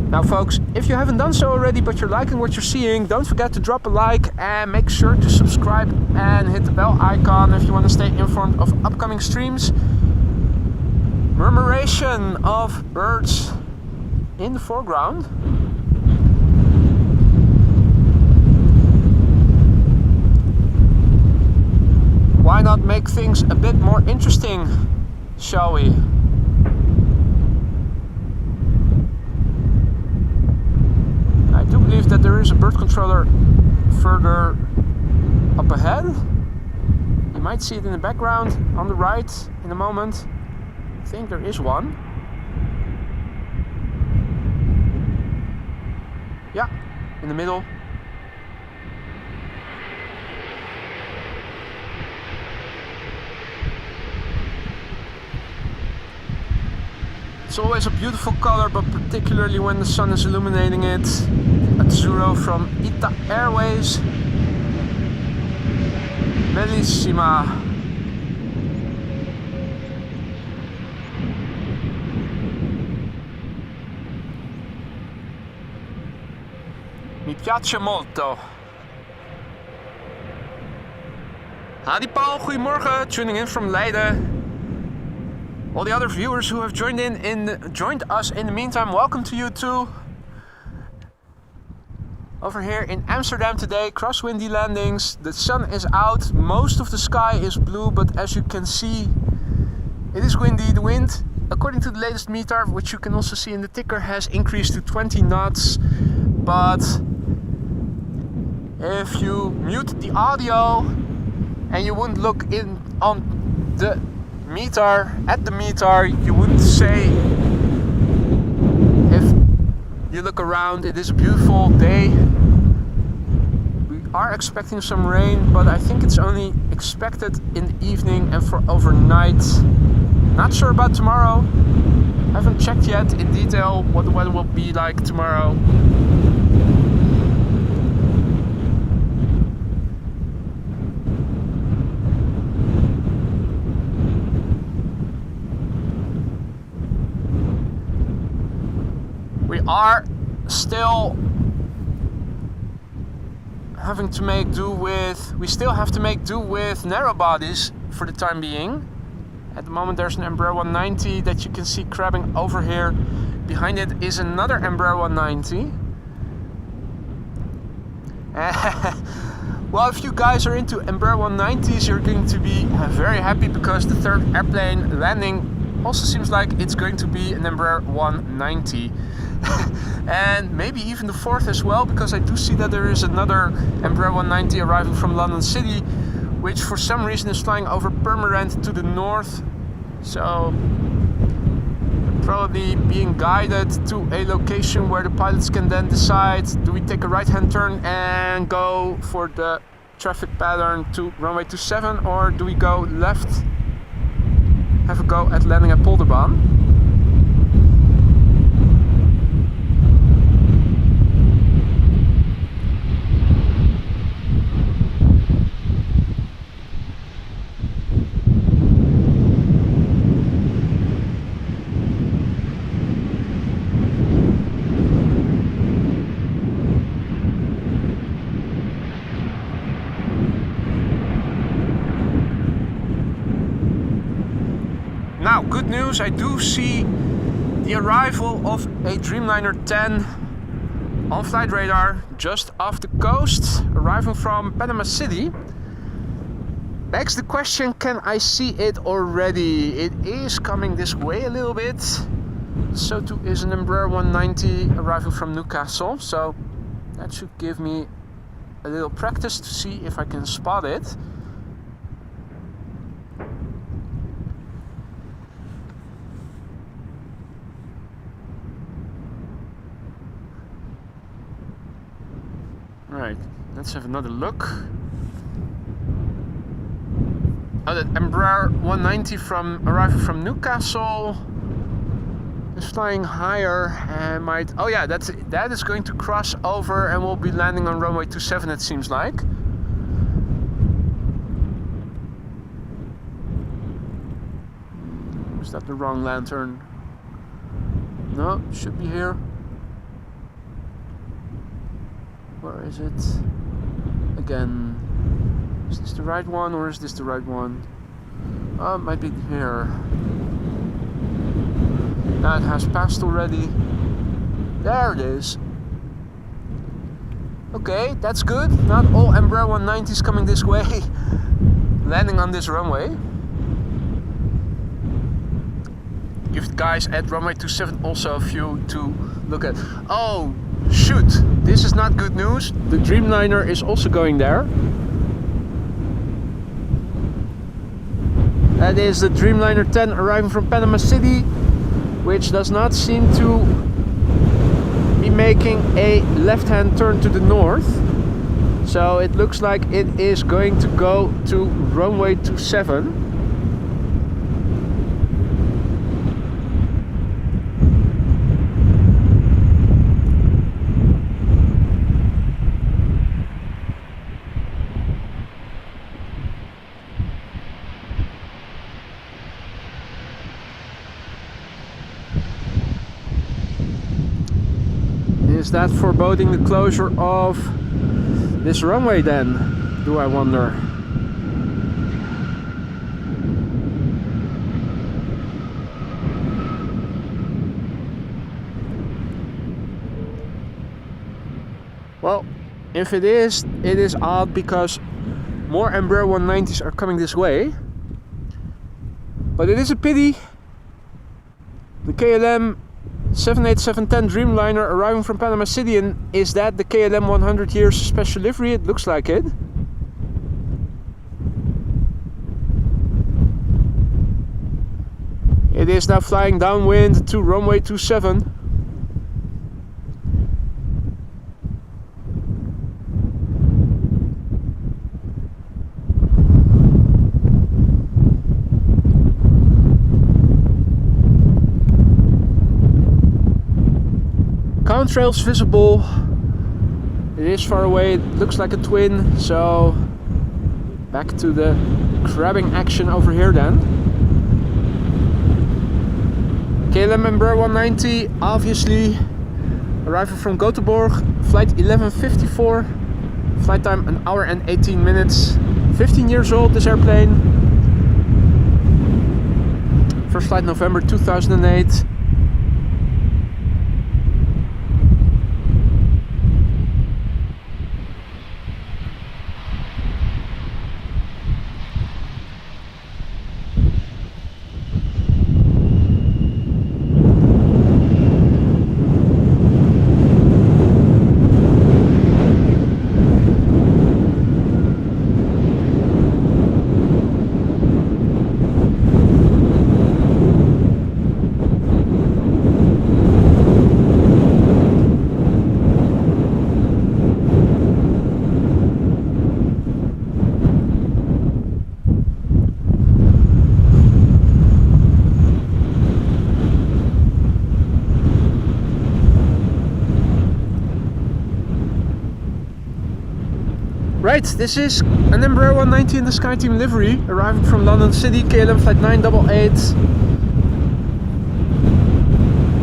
Now folks, if you haven't done so already but you're liking what you're seeing, don't forget to drop a like and make sure to subscribe and hit the bell icon if you want to stay informed of upcoming streams. Murmuration of birds in the foreground. Why not make things a bit more interesting, shall we? is a bird controller further up ahead. You might see it in the background on the right in a moment. I think there is one. Yeah, in the middle. It's always a beautiful color, but particularly when the sun is illuminating it. Azzurro from ITA Airways. Bellissima. Mi piace molto. Hadi Paul, goedemorgen. Tuning in from Leiden. All the other viewers who have joined us in the meantime, welcome to you too. Over here in Amsterdam today, crosswindy landings. The sun is out, most of the sky is blue, but as you can see, it is windy. The wind, according to the latest meter, which you can also see in the ticker, has increased to 20 knots. But if you mute the audio and you wouldn't look in on the meter, you wouldn't say. If you look around, it is a beautiful day. We are expecting some rain, but I think it's only expected in the evening and for overnight. Not sure about tomorrow. Haven't checked yet in detail what the weather will be like tomorrow. We are still having to make do with, narrow bodies for the time being. At the moment there's an Embraer 190 that you can see crabbing over here. Behind it is another Embraer 190. Well, if you guys are into Embraer 190s, you're going to be very happy because the third airplane landing also seems like it's going to be an Embraer 190. And maybe even the fourth as well, because I do see that there is another Embraer 190 arriving from London City, which for some reason is flying over Purmerend to the north. So probably being guided to a location where the pilots can then decide, do we take a right hand turn and go for the traffic pattern to runway 27, or do we go left, have a go at landing at Polderbaan. Now, good news, I do see the arrival of a Dreamliner 10 on flight radar just off the coast, arriving from Panama City. Begs the question, can I see it already? It is coming this way a little bit. So too is an Embraer 190 arriving from Newcastle, so that should give me a little practice to see if I can spot it. Right, let's have another look. Oh, that Embraer 190 arriving from Newcastle is flying higher and might... Oh yeah, that is going to cross over and will be landing on runway 27, it seems like. Is that the wrong lantern? No, it should be here. Where is it? Again, is this the right one or is this the right one? Oh, it might be here. Now it has passed already. There it is. Okay, that's good. Not all Embraer 190s coming this way, landing on this runway. give the guys at runway 27 also a few to look at. Oh shoot, this is not good news. The Dreamliner is also going there. That is the Dreamliner 10 arriving from Panama City, which does not seem to be making a left-hand turn to the north. So it looks like it is going to go to runway 27. Is that foreboding the closure of this runway then, do I wonder? Well, if it is odd because more Embraer 190s are coming this way. But it is a pity. The KLM 787-10 Dreamliner arriving from Panama City, and is that the KLM 100 years special livery? It looks like it. It is now flying downwind to runway 27. Contrails visible. It is far away. It looks like a twin. So back to the crabbing action over here then. KLM Embraer 190, obviously arriving from Gothenburg, flight 1154, flight time 1 hour and 18 minutes. 15 years old, this airplane. First flight November 2008. Right, this is an Embraer 190 in the SkyTeam livery, arriving from London City, KLM flight 988.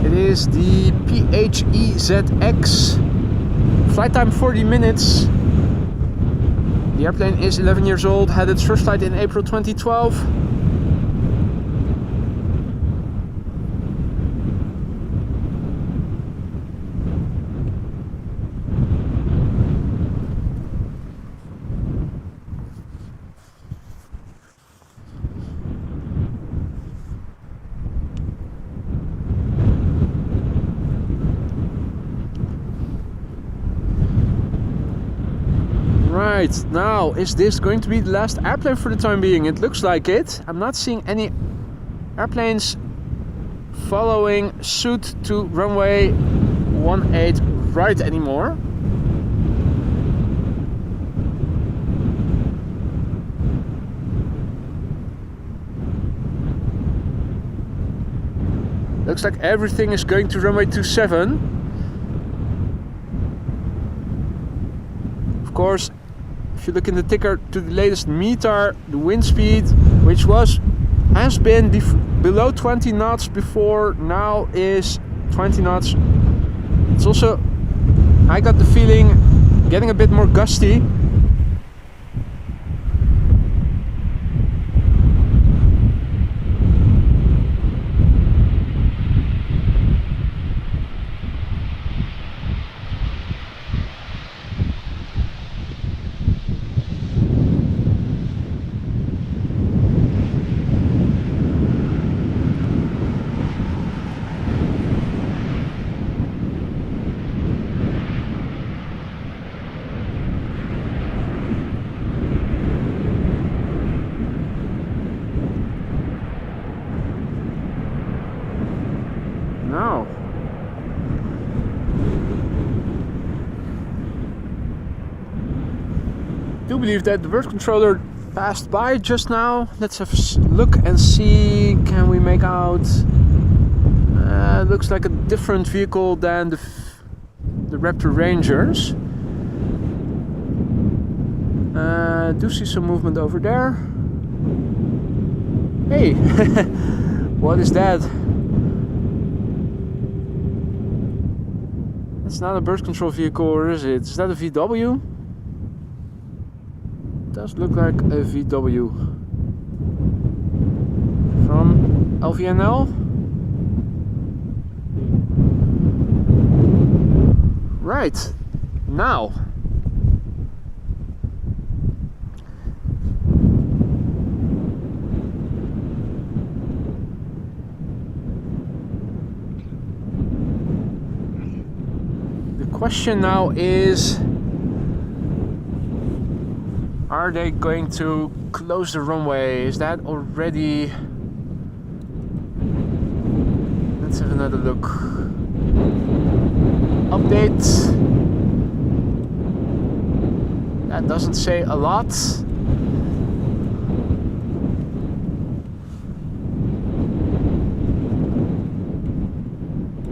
It is the PHEZX, flight time 40 minutes. The airplane is 11 years old, had its first flight in April 2012. Right, now is this going to be the last airplane for the time being? It looks like it. I'm not seeing any airplanes following suit to runway 18 right anymore. Looks like everything is going to runway 27. Of course, if you look in the ticker to the latest METAR, the wind speed, which has been below 20 knots before, now is 20 knots. It's also, I got the feeling, getting a bit more gusty. No. I do believe that the bird controller passed by just now. Let's have a look and see. Can we make out? Looks like a different vehicle than the Raptor Rangers. Do see some movement over there. Hey, what is that? It's not a bird control vehicle, or is it? Is that a VW? It does look like a VW. From LVNL? Right, now. The question now is, are they going to close the runway? Is that already... Let's have another look. Update. That doesn't say a lot.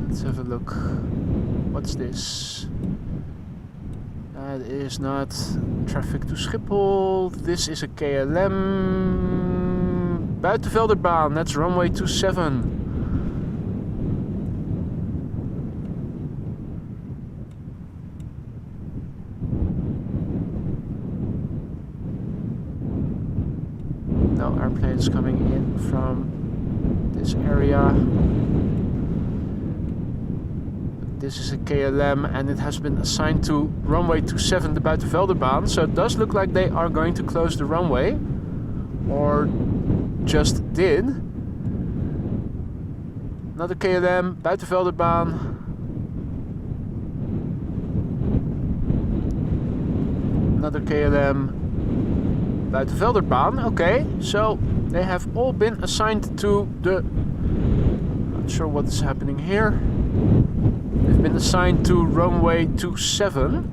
Let's have a look. What's this? That is not traffic to Schiphol. This is a KLM Buitenvelderbaan. That's runway 27. No airplanes coming in from this area. This is a KLM and it has been assigned to runway 27, the Buitenvelderbaan. So it does look like they are going to close the runway, or just did. Another KLM, Buitenvelderbaan. Another KLM, Buitenvelderbaan. Okay, so they have all been assigned to the... Not sure what is happening here. They've been assigned to runway 27.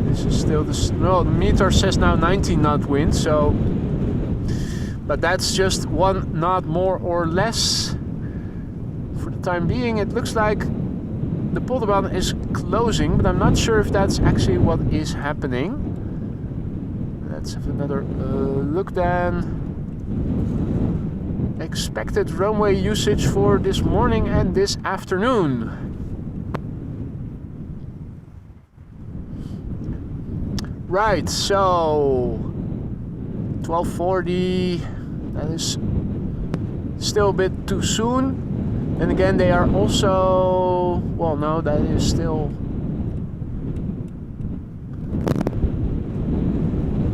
This is still the... No, the meter says now 19 knot wind, so... But that's just 1 knot more or less. For the time being, it looks like the polderbaan is closing, but I'm not sure if that's actually what is happening. Let's have another look then. Expected runway usage for this morning and this afternoon. Right, so 12:40. That is still a bit too soon. Then again, they are also... Well, no, that is still...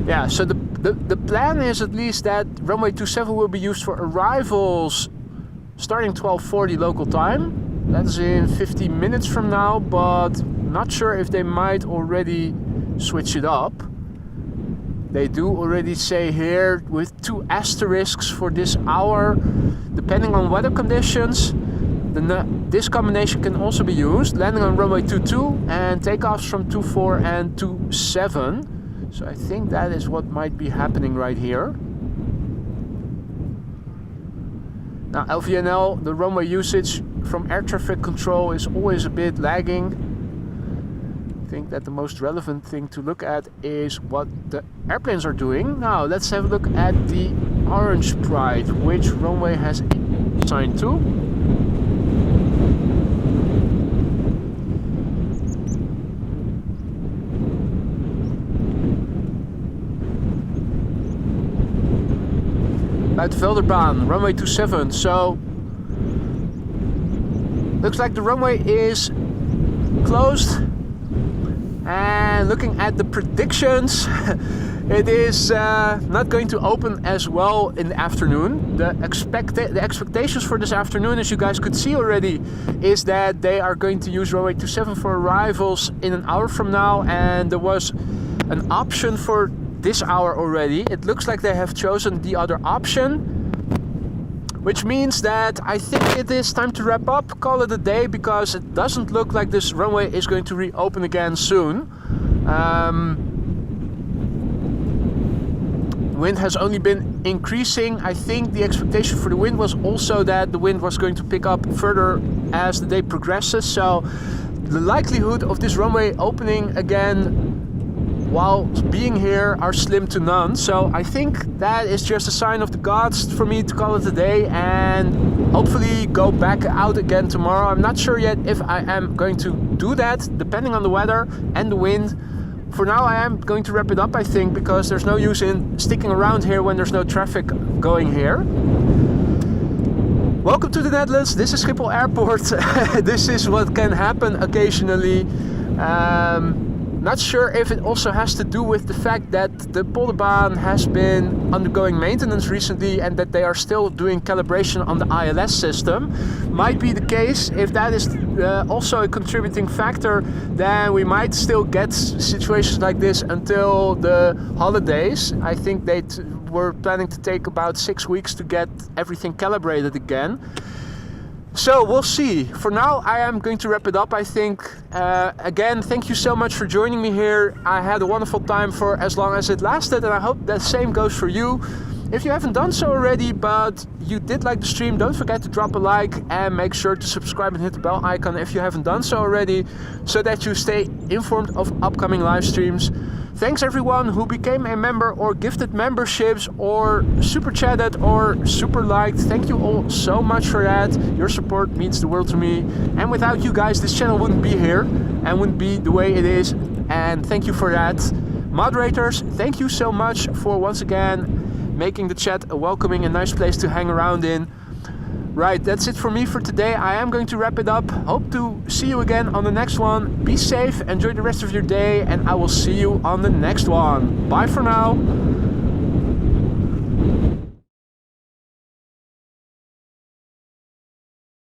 Yeah, so the plan is at least that runway 27 will be used for arrivals starting 12:40 local time. That's in 50 minutes from now, but not sure if they might already switch it up. They do already say here with 2 asterisks for this hour, depending on weather conditions. This combination can also be used, landing on runway 22 and takeoffs from 24 and 27. So I think that is what might be happening right here. Now LVNL, the runway usage from air traffic control is always a bit lagging. I think that the most relevant thing to look at is what the airplanes are doing. Now let's have a look at the Orange Pride, which runway has assigned to. Buitenvelderbaan, runway 27. So looks like the runway is closed. And looking at the predictions, It is not going to open as well in the afternoon. The expectations for this afternoon, as you guys could see already, is that they are going to use runway 27 for arrivals in an hour from now, and there was an option for this hour already. It looks like they have chosen the other option, which means that I think it is time to wrap up, call it a day, because it doesn't look like this runway is going to reopen again soon. Wind has only been increasing. I think the expectation for the wind was also that the wind was going to pick up further as the day progresses. So the likelihood of this runway opening again while being here are slim to none. So I think that is just a sign of the gods for me to call it a day and hopefully go back out again tomorrow. I'm not sure yet if I am going to do that, depending on the weather and the wind. For now I am going to wrap it up, I think, because there's no use in sticking around here when there's no traffic going here. Welcome to the Netherlands, this is Schiphol Airport. This is what can happen occasionally. Not sure if it also has to do with the fact that the Polderbaan has been undergoing maintenance recently and that they are still doing calibration on the ILS system. Might be the case. If that is also a contributing factor, then we might still get situations like this until the holidays. I think they were planning to take about 6 weeks to get everything calibrated again. So we'll see. For now I am going to wrap it up, I think. Again, thank you so much for joining me here. I had a wonderful time for as long as it lasted, and I hope the same goes for you. If you haven't done so already, but you did like the stream, don't forget to drop a like and make sure to subscribe and hit the bell icon if you haven't done so already, so that you stay informed of upcoming live streams. Thanks everyone who became a member or gifted memberships or super chatted or super liked. Thank you all so much for that. Your support means the world to me. And without you guys, this channel wouldn't be here and wouldn't be the way it is. And thank you for that. Moderators, thank you so much for once again making the chat a welcoming and nice place to hang around in. Right, that's it for me for today. I am going to wrap it up. Hope to see you again on the next one. Be safe, enjoy the rest of your day, and I will see you on the next one. Bye for now.